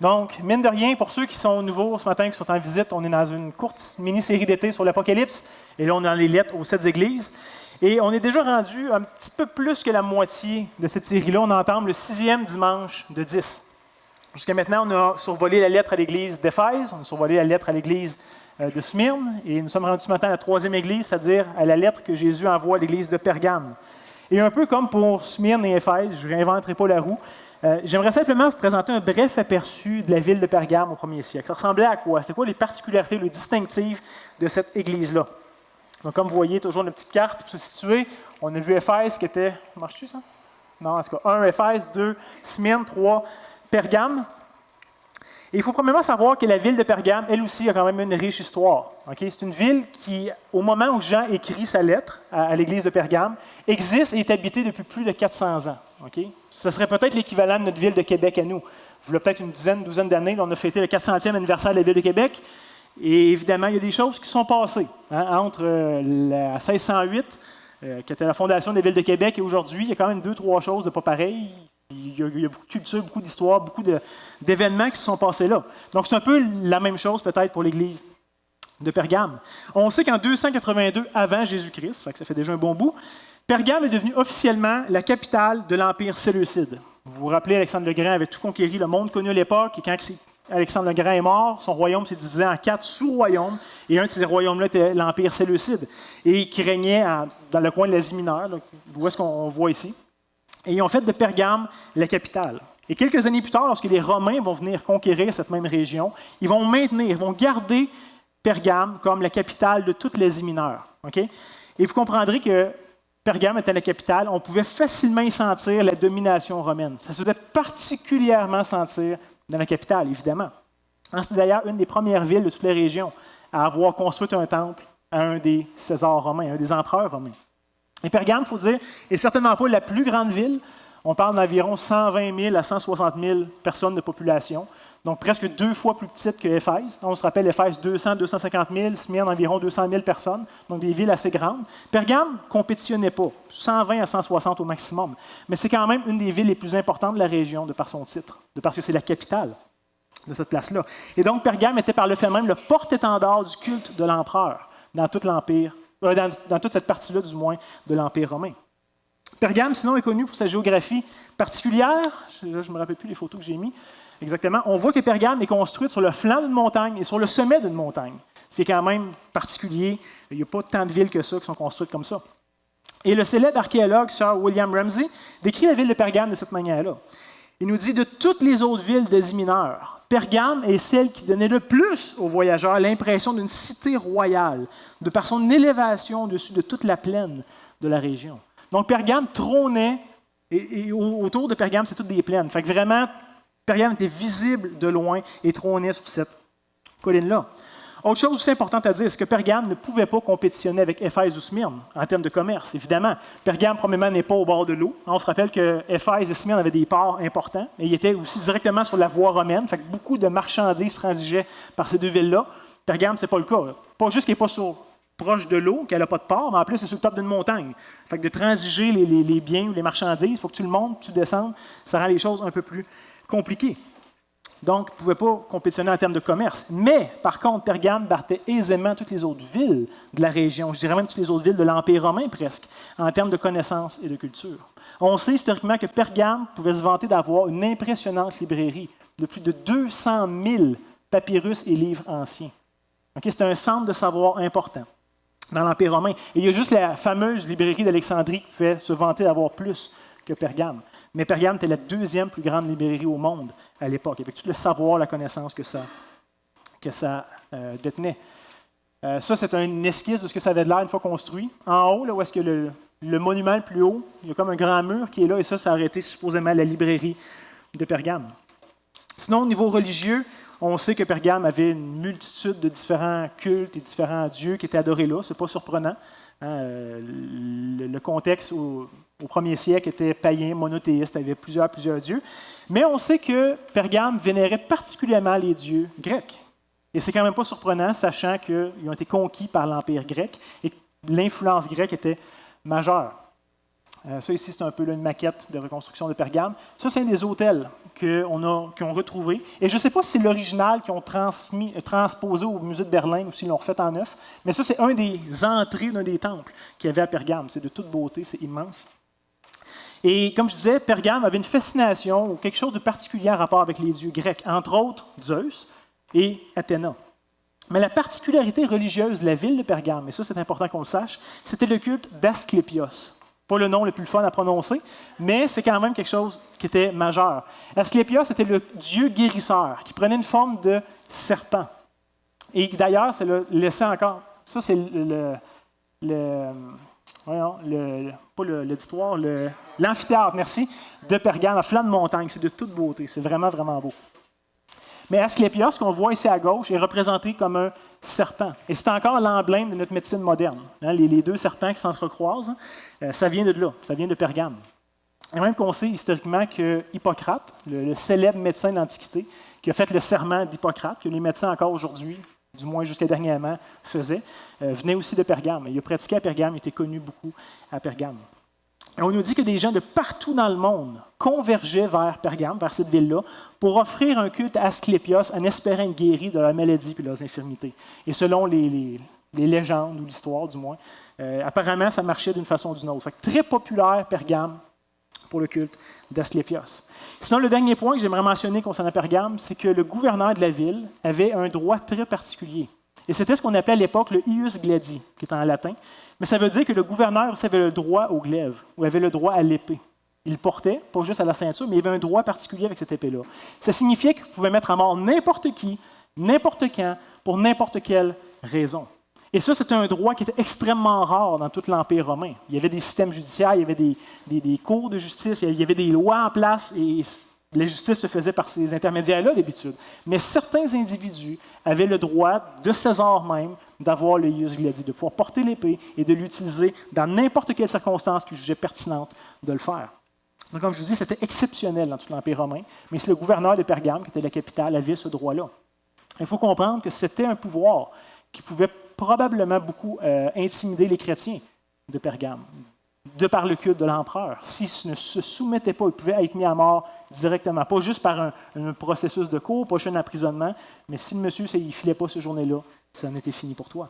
Donc, mine de rien, pour ceux qui sont nouveaux ce matin, qui sont en visite, on est dans une courte mini-série d'été sur l'Apocalypse. Et là, on est dans les lettres aux 7 églises. Et on est déjà rendu un petit peu plus que la moitié de cette série-là. On entame le 6e dimanche de 10. Jusqu'à maintenant, on a survolé la lettre à l'église d'Éphèse, on a survolé la lettre à l'église de Smyrne, et nous sommes rendus ce matin à la 3e église, c'est-à-dire à la lettre que Jésus envoie à l'église de Pergame. Et un peu comme pour Smyrne et Éphèse, je ne réinventerai pas la roue, j'aimerais simplement vous présenter un bref aperçu de la ville de Pergame au 1er siècle. Ça ressemblait à quoi? C'est quoi les particularités, les distinctives de cette église-là? Donc, comme vous voyez, toujours une petite carte pour se situer. On a vu Éphèse qui était... Marche-tu, ça? Non, en tout cas, 1 Éphèse, 2 Smyrne, 3 Pergame. Et il faut premièrement savoir que la ville de Pergame, elle aussi, a quand même une riche histoire. Okay? C'est une ville qui, au moment où Jean écrit sa lettre à l'église de Pergame, existe et est habitée depuis plus de 400 ans. Okay? Ce serait peut-être l'équivalent de notre ville de Québec à nous. Il y a peut-être une douzaine d'années, on a fêté le 400e anniversaire de la ville de Québec. Et évidemment, il y a des choses qui sont passées. Entre la 1608, qui était la fondation des villes de Québec, et aujourd'hui, il y a quand même 2-3 choses de pas pareilles. Il y a beaucoup de culture, beaucoup d'histoire, beaucoup d'événements qui se sont passés là. Donc, c'est un peu la même chose peut-être pour l'Église de Pergame. On sait qu'en 282 avant Jésus-Christ, ça fait déjà un bon bout, Pergame est devenue officiellement la capitale de l'Empire séleucide. Vous vous rappelez, Alexandre le Grand avait tout conquéri, le monde connu à l'époque, et quand Alexandre le Grand est mort, son royaume s'est divisé en 4 sous-royaumes, et un de ces royaumes-là était l'Empire séleucide, et qui régnait dans le coin de l'Asie mineure, où est-ce qu'on voit ici. Et ils ont fait de Pergame la capitale. Et quelques années plus tard, lorsque les Romains vont venir conquérir cette même région, ils vont garder Pergame comme la capitale de toute l'Asie mineure. Okay? Et vous comprendrez que Pergame était la capitale, on pouvait facilement y sentir la domination romaine. Ça se faisait particulièrement sentir dans la capitale, évidemment. C'est d'ailleurs une des premières villes de toute la région à avoir construit un temple à un des Césars romains, un des empereurs romains. Et Pergame, il faut dire, n'est certainement pas la plus grande ville. On parle d'environ 120 000 à 160 000 personnes de population, donc presque 2 fois plus petite que Éphèse. On se rappelle, Éphèse, 200-250 000, Smyrne, environ 200 000 personnes, donc des villes assez grandes. Pergame ne compétitionnait pas, 120 à 160 au maximum, mais c'est quand même une des villes les plus importantes de la région de par son titre, de parce que c'est la capitale de cette place-là. Et donc, Pergame était par le fait même le porte-étendard du culte de l'empereur dans tout l'Empire, dans toute cette partie-là, du moins, de l'Empire romain. Pergame, sinon, est connu pour sa géographie particulière. Je ne me rappelle plus les photos que j'ai mises exactement. On voit que Pergame est construite sur le flanc d'une montagne et sur le sommet d'une montagne. C'est quand même particulier. Il n'y a pas tant de villes que ça qui sont construites comme ça. Et le célèbre archéologue Sir William Ramsay décrit la ville de Pergame de cette manière-là. Il nous dit, de toutes les autres villes d'Asie mineure, Pergame est celle qui donnait le plus aux voyageurs l'impression d'une cité royale, de par son élévation au-dessus de toute la plaine de la région. Donc, Pergame trônait, et autour de Pergame, c'est toutes des plaines. Fait que vraiment, Pergame était visible de loin et trônait sur cette colline-là. Autre chose aussi importante à dire, c'est que Pergame ne pouvait pas compétitionner avec Éphèse ou Smyrne en termes de commerce, évidemment. Pergame, premièrement, n'est pas au bord de l'eau. On se rappelle que Éphèse et Smyrne avaient des ports importants, et ils étaient aussi directement sur la voie romaine, fait que beaucoup de marchandises transigeaient par ces deux villes-là. Pergame, ce n'est pas le cas. Pas juste qu'elle n'est pas proche de l'eau, qu'elle n'a pas de port, mais en plus, c'est sur le top d'une montagne. Fait que de transiger les biens ou les marchandises, il faut que tu le montes, tu descendes, ça rend les choses un peu plus compliquées. Donc, ils ne pouvaient pas compétitionner en termes de commerce. Mais, par contre, Pergame battait aisément toutes les autres villes de la région, je dirais même toutes les autres villes de l'Empire romain presque, en termes de connaissances et de culture. On sait historiquement que Pergame pouvait se vanter d'avoir une impressionnante librairie de plus de 200 000 papyrus et livres anciens. Okay, c'est un centre de savoir important dans l'Empire romain. Et il y a juste la fameuse librairie d'Alexandrie qui pouvait se vanter d'avoir plus que Pergame. Mais Pergame était la 2e plus grande librairie au monde à l'époque, avec tout le savoir, la connaissance que ça détenait. Ça, c'est une esquisse de ce que ça avait de l'air une fois construit. En haut, là où est-ce que le monument le plus haut, il y a comme un grand mur qui est là, et ça aurait été supposément la librairie de Pergame. Sinon, au niveau religieux, on sait que Pergame avait une multitude de différents cultes et différents dieux qui étaient adorés là. Ce n'est pas surprenant. Le contexte au 1er siècle était païen, monothéiste, il y avait plusieurs dieux. Mais on sait que Pergame vénérait particulièrement les dieux grecs. Et c'est quand même pas surprenant, sachant qu'ils ont été conquis par l'Empire grec et que l'influence grecque était majeure. Ça ici, c'est un peu là, une maquette de reconstruction de Pergame. Ça, c'est un des autels qu'ils ont retrouvés. Et je ne sais pas si c'est l'original qu'ils ont transposé au musée de Berlin ou s'ils l'ont refait en neuf, mais ça, c'est un des entrées d'un des temples qu'il y avait à Pergame. C'est de toute beauté, c'est immense. Et comme je disais, Pergame avait une fascination ou quelque chose de particulier en rapport avec les dieux grecs, entre autres Zeus et Athéna. Mais la particularité religieuse de la ville de Pergame, et ça c'est important qu'on le sache, c'était le culte d'Asclépios. Pas le nom le plus fun à prononcer, mais c'est quand même quelque chose qui était majeur. Asclépios était le dieu guérisseur, qui prenait une forme de serpent. Et d'ailleurs, c'est le laissé encore. Ça, c'est l'auditoire, l'amphithéâtre, merci, de Pergame, à flanc de montagne. C'est de toute beauté. C'est vraiment, vraiment beau. Mais Asclépios, qu'on voit ici à gauche, est représenté comme un serpent. Et c'est encore l'emblème de notre médecine moderne. Les deux serpents qui s'entrecroisent, ça vient de là, ça vient de Pergame. Et même qu'on sait historiquement que Hippocrate, le célèbre médecin de l'Antiquité, qui a fait le serment d'Hippocrate, que les médecins encore aujourd'hui, du moins jusqu'à dernièrement, faisaient, venait aussi de Pergame. Il a pratiqué à Pergame, il était connu beaucoup à Pergame. Et on nous dit que des gens de partout dans le monde convergeaient vers Pergame, vers cette ville-là, pour offrir un culte à Asclépios en espérant être guéris de leurs maladies et de leurs infirmités. Et selon les légendes ou l'histoire, du moins, apparemment, ça marchait d'une façon ou d'une autre. Fait que très populaire, Pergame, pour le culte d'Asclépios. Sinon, le dernier point que j'aimerais mentionner concernant Pergame, c'est que le gouverneur de la ville avait un droit très particulier. Et c'était ce qu'on appelait à l'époque le ius gladi, qui est en latin. Mais ça veut dire que le gouverneur aussi avait le droit au glaive, ou avait le droit à l'épée. Il le portait, pas juste à la ceinture, mais il avait un droit particulier avec cette épée-là. Ça signifiait qu'il pouvait mettre à mort n'importe qui, n'importe quand, pour n'importe quelle raison. Et ça, c'était un droit qui était extrêmement rare dans tout l'Empire romain. Il y avait des systèmes judiciaires, il y avait des cours de justice, il y avait des lois en place, et la justice se faisait par ces intermédiaires-là d'habitude. Mais certains individus avaient le droit, de César même, d'avoir le ius gladi, de pouvoir porter l'épée et de l'utiliser dans n'importe quelle circonstance qu'ils jugeaient pertinente de le faire. Donc, comme je vous dis, c'était exceptionnel dans tout l'Empire romain, mais c'est le gouverneur de Pergame, qui était la capitale, avait ce droit-là. Il faut comprendre que c'était un pouvoir qui pouvait probablement beaucoup intimider les chrétiens de Pergame, de par le culte de l'empereur. S'ils ne se soumettaient pas, ils pouvaient être mis à mort directement, pas juste par un processus de cour, pas juste un emprisonnement, mais si le monsieur ne filait pas ce journée-là, ça en était fini pour toi.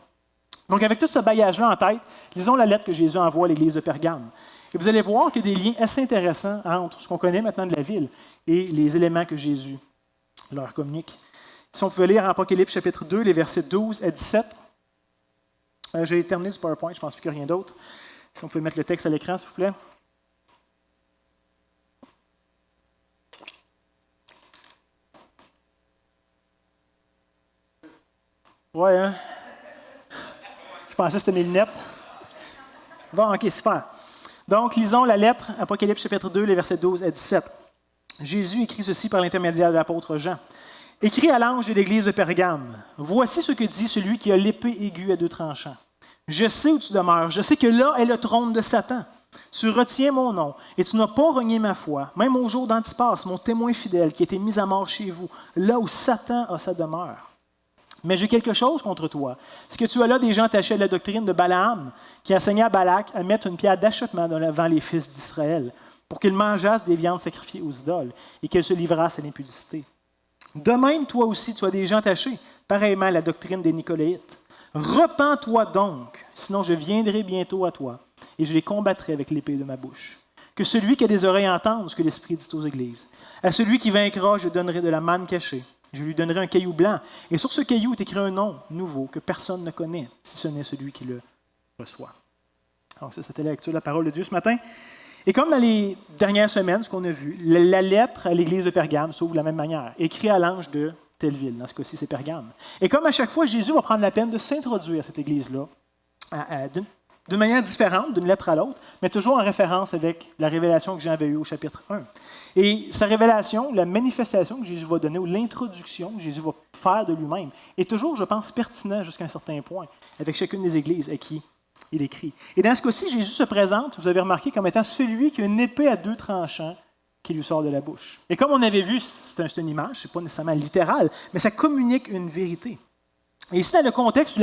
Donc, avec tout ce bagage-là en tête, lisons la lettre que Jésus envoie à l'église de Pergame. Et vous allez voir qu'il y a des liens assez intéressants entre ce qu'on connaît maintenant de la ville et les éléments que Jésus leur communique. Si on pouvait lire en Apocalypse chapitre 2, les versets 12 à 17. J'ai terminé du PowerPoint, je ne pense plus qu'il n'y a rien d'autre. Si on pouvait mettre le texte à l'écran, s'il vous plaît. Ouais, hein? Je pensais que c'était mes lunettes. Bon, OK, super. Donc, lisons la lettre, Apocalypse chapitre 2, les versets 12 à 17. Jésus écrit ceci par l'intermédiaire de l'apôtre Jean. Écrit à l'ange de l'église de Pergame, voici ce que dit celui qui a l'épée aiguë à deux tranchants. Je sais où tu demeures, je sais que là est le trône de Satan. Tu retiens mon nom, et tu n'as pas renié ma foi, même au jour d'Antipas, mon témoin fidèle, qui a été mis à mort chez vous, là où Satan a sa demeure. Mais j'ai quelque chose contre toi. C'est que tu as là des gens attachés à la doctrine de Balaam, qui enseignait à Balak à mettre une pierre d'achoppement devant les fils d'Israël, pour qu'ils mangeassent des viandes sacrifiées aux idoles, et qu'ils se livrassent à l'impudicité. De même, toi aussi, tu as des gens attachés, pareillement à la doctrine des Nicolaïtes. Repens-toi donc, sinon je viendrai bientôt à toi, et je les combattrai avec l'épée de ma bouche. Que celui qui a des oreilles entende ce que l'Esprit dit aux églises. À celui qui vaincra, je donnerai de la manne cachée. Je lui donnerai un caillou blanc, et sur ce caillou est écrit un nom nouveau que personne ne connaît, si ce n'est celui qui le reçoit. Donc ça, c'était la lecture de la parole de Dieu ce matin. Et comme dans les dernières semaines, ce qu'on a vu, la lettre à l'église de Pergame s'ouvre de la même manière, écrit à l'ange de telle ville. Dans ce cas-ci, c'est Pergame. Et comme à chaque fois, Jésus va prendre la peine de s'introduire à cette église-là, d'une manière différente, d'une lettre à l'autre, mais toujours en référence avec la révélation que Jean avait eue au chapitre 1. Et sa révélation, la manifestation que Jésus va donner, ou l'introduction que Jésus va faire de lui-même, est toujours, je pense, pertinent jusqu'à un certain point, avec chacune des églises à qui il écrit. Et dans ce cas-ci, Jésus se présente, vous avez remarqué, comme étant celui qui a une épée à deux tranchants qui lui sort de la bouche. Et comme on avait vu, c'est une image, ce n'est pas nécessairement littéral, mais ça communique une vérité. Et ici, dans le contexte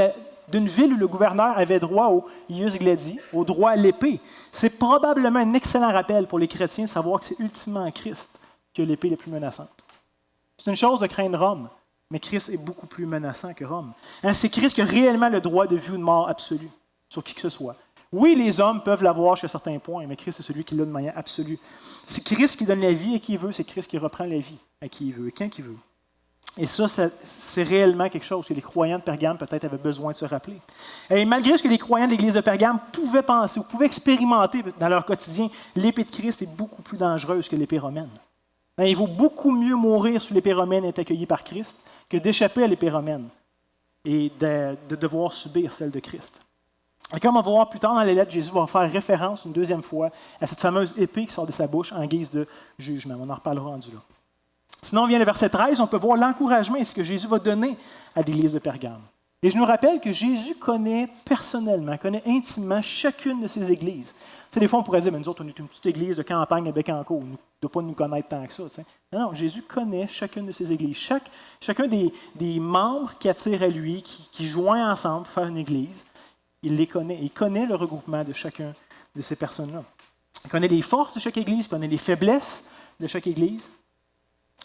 d'une ville où le gouverneur avait droit au ius gladi, au droit à l'épée. C'est probablement un excellent rappel pour les chrétiens de savoir que c'est ultimement Christ qui a l'épée la plus menaçante. C'est une chose de craindre Rome, mais Christ est beaucoup plus menaçant que Rome. C'est Christ qui a réellement le droit de vie ou de mort absolue sur qui que ce soit. Oui, les hommes peuvent l'avoir jusqu'à certains points, mais Christ est celui qui l'a de manière absolue. C'est Christ qui donne la vie à qui il veut, c'est Christ qui reprend la vie à qui il veut et quand il veut. Et ça, c'est réellement quelque chose que les croyants de Pergame peut-être avaient besoin de se rappeler. Et malgré ce que les croyants de l'Église de Pergame pouvaient penser ou pouvaient expérimenter dans leur quotidien, l'épée de Christ est beaucoup plus dangereuse que l'épée romaine. Il vaut beaucoup mieux mourir sous l'épée romaine et être accueilli par Christ que d'échapper à l'épée romaine et de devoir subir celle de Christ. Et comme on va voir plus tard dans les lettres, Jésus va faire référence une deuxième fois à cette fameuse épée qui sort de sa bouche en guise de jugement. On en reparlera rendu là. Sinon, on vient le verset 13, on peut voir l'encouragement et ce que Jésus va donner à l'Église de Pergame. Et je nous rappelle que Jésus connaît personnellement, connaît intimement chacune de ces églises. Tu sais, des fois, on pourrait dire, mais nous autres, on est une petite église de campagne à Bécancour, il ne doit pas nous connaître tant que ça. Tu sais. Non, Jésus connaît chacune de ces églises. Chacun des membres qui attirent à lui, qui joignent ensemble pour faire une église, il les connaît. Il connaît le regroupement de chacun de ces personnes-là. Il connaît les forces de chaque église, il connaît les faiblesses de chaque église.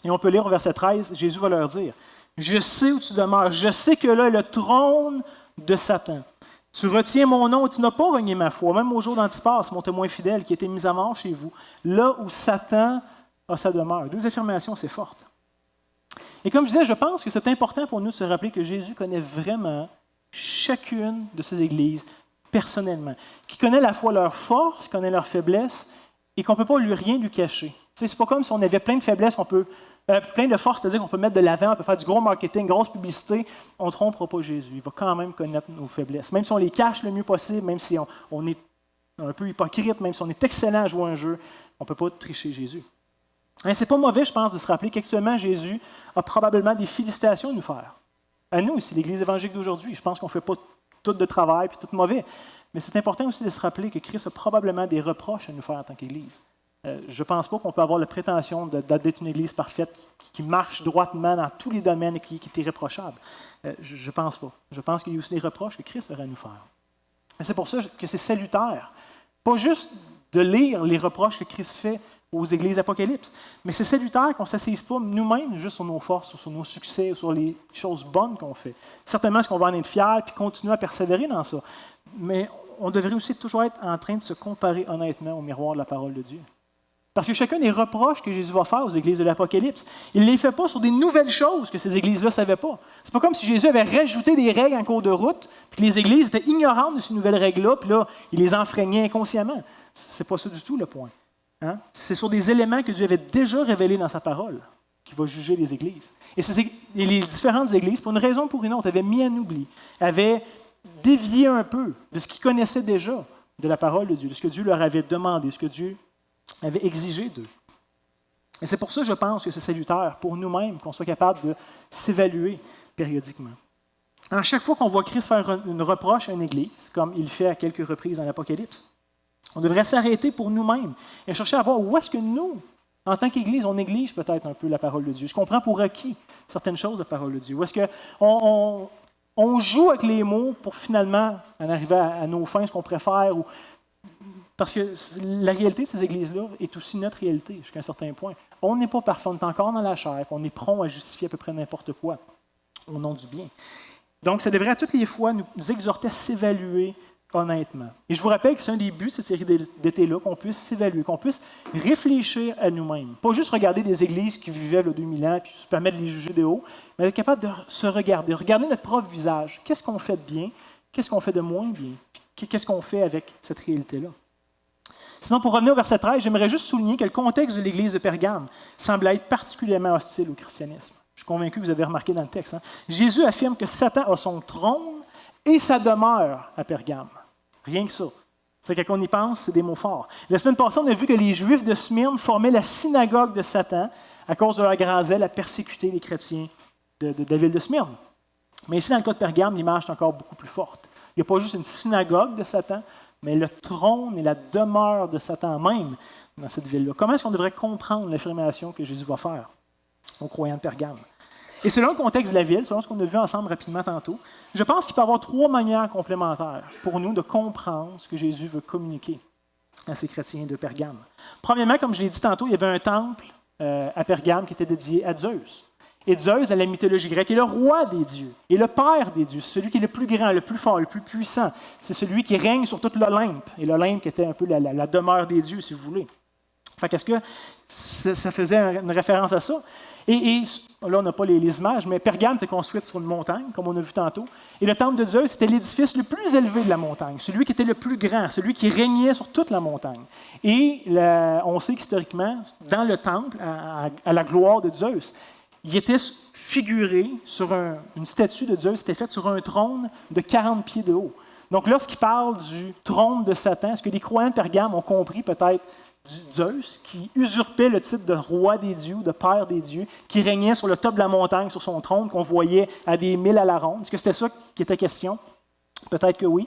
Et on peut lire au verset 13, Jésus va leur dire, « Je sais où tu demeures, je sais que là est le trône de Satan. Tu retiens mon nom et tu n'as pas renié ma foi, même au jour d'Antipas, mon témoin fidèle, qui a été mis à mort chez vous, là où Satan a sa demeure. » Deux affirmations assez fortes. Et comme je disais, je pense que c'est important pour nous de se rappeler que Jésus connaît vraiment chacune de ces églises personnellement, qui connaît à la fois leurs forces, qui connaît leurs faiblesses, et qu'on ne peut pas rien lui cacher. C'est pas comme si on avait plein de faiblesses, plein de forces, c'est-à-dire qu'on peut mettre de l'avant, on peut faire du gros marketing, grosse publicité, on ne trompera pas Jésus. Il va quand même connaître nos faiblesses. Même si on les cache le mieux possible, même si on est un peu hypocrite, même si on est excellent à jouer un jeu, on ne peut pas tricher Jésus. C'est pas mauvais, je pense, de se rappeler qu'actuellement, Jésus a probablement des félicitations à nous faire. À nous aussi, l'Église évangélique d'aujourd'hui. Je pense qu'on ne fait pas tout de travail et tout de mauvais. Mais c'est important aussi de se rappeler que Christ a probablement des reproches à nous faire en tant qu'Église. Je ne pense pas qu'on peut avoir la prétention d'être une Église parfaite qui marche droitement dans tous les domaines et qui est irréprochable. Je ne pense pas. Je pense qu'il y a aussi des reproches que Christ aurait à nous faire. Et c'est pour ça que c'est salutaire. Pas juste de lire les reproches que Christ fait aux églises d'Apocalypse, mais c'est salutaire qu'on ne s'assise pas nous-mêmes juste sur nos forces, sur nos succès, sur les choses bonnes qu'on fait. Certainement, est-ce qu'on va en être fiers et continuer à persévérer dans ça? Mais on devrait aussi toujours être en train de se comparer honnêtement au miroir de la parole de Dieu. Parce que chacun des reproches que Jésus va faire aux églises de l'Apocalypse, il ne les fait pas sur des nouvelles choses que ces églises-là ne savaient pas. Ce n'est pas comme si Jésus avait rajouté des règles en cours de route, puis que les églises étaient ignorantes de ces nouvelles règles-là, puis là, il les enfreignait inconsciemment. Ce n'est pas ça du tout le point. C'est sur des éléments que Dieu avait déjà révélés dans sa parole qu'il va juger les églises. Et les différentes églises, pour une raison ou pour une autre, avaient mis en oubli, avaient dévié un peu de ce qu'ils connaissaient déjà de la parole de Dieu, de ce que Dieu leur avait demandé, ce que Dieu avait exigé d'eux. Et c'est pour ça, je pense, que c'est salutaire pour nous-mêmes qu'on soit capable de s'évaluer périodiquement. À chaque fois qu'on voit Christ faire une reproche à une église, comme il fait à quelques reprises dans l'Apocalypse, on devrait s'arrêter pour nous-mêmes et chercher à voir où est-ce que nous, en tant qu'Église, on néglige peut-être un peu la parole de Dieu. Est-ce qu'on prend pour acquis certaines choses de la parole de Dieu? Ou est-ce qu'on joue avec les mots pour finalement en arriver à nos fins, ce qu'on préfère? Parce que la réalité de ces églises-là est aussi notre réalité jusqu'à un certain point. On n'est pas parfait, on est encore dans la chair, on est prompt à justifier à peu près n'importe quoi au nom du bien. Donc, ça devrait à toutes les fois nous exhorter à s'évaluer honnêtement. Et je vous rappelle que c'est un des buts de cette série d'été-là, qu'on puisse s'évaluer, qu'on puisse réfléchir à nous-mêmes. Pas juste regarder des églises qui vivaient il y a 2000 ans, puis se permettre de les juger de haut, mais être capable de se regarder notre propre visage. Qu'est-ce qu'on fait de bien? Qu'est-ce qu'on fait de moins bien? Qu'est-ce qu'on fait avec cette réalité-là? Sinon, pour revenir au verset 13, j'aimerais juste souligner que le contexte de l'Église de Pergame semble être particulièrement hostile au christianisme. Je suis convaincu que vous avez remarqué dans le texte. Jésus affirme que Satan a son trône et sa demeure à Pergame. Rien que ça. C'est quand on y pense, c'est des mots forts. La semaine passée, on a vu que les Juifs de Smyrne formaient la synagogue de Satan à cause de leur grand zèle à persécuter les chrétiens de la ville de Smyrne. Mais ici, dans le cas de Pergame, l'image est encore beaucoup plus forte. Il n'y a pas juste une synagogue de Satan, mais le trône et la demeure de Satan même dans cette ville-là. Comment est-ce qu'on devrait comprendre l'affirmation que Jésus va faire aux croyants de Pergame? Et selon le contexte de la ville, selon ce qu'on a vu ensemble rapidement tantôt, Je pense qu'il peut y avoir 3 manières complémentaires pour nous de comprendre ce que Jésus veut communiquer à ces chrétiens de Pergame. Premièrement, comme je l'ai dit tantôt, il y avait un temple à Pergame qui était dédié à Zeus. Et Zeus, dans la mythologie grecque, est le roi des dieux, et le père des dieux, celui qui est le plus grand, le plus fort, le plus puissant. C'est celui qui règne sur toute l'Olympe, et l'Olympe qui était un peu la demeure des dieux, si vous voulez. Fait qu'est-ce que ça faisait une référence à ça? Et là, on n'a pas les images, mais Pergame était construite sur une montagne, comme on a vu tantôt. Et le temple de Zeus, c'était l'édifice le plus élevé de la montagne, celui qui était le plus grand, celui qui régnait sur toute la montagne. Et on sait qu'historiquement, dans le temple, à la gloire de Zeus, il était figuré sur une statue de Zeus, était faite sur un trône de 40 pieds de haut. Donc, lorsqu'il parle du trône de Satan, ce que les croyants de Pergame ont compris peut-être du Zeus, qui usurpait le titre de roi des dieux, de père des dieux, qui régnait sur le top de la montagne, sur son trône, qu'on voyait à des milles à la ronde. Est-ce que c'était ça qui était question? Peut-être que oui.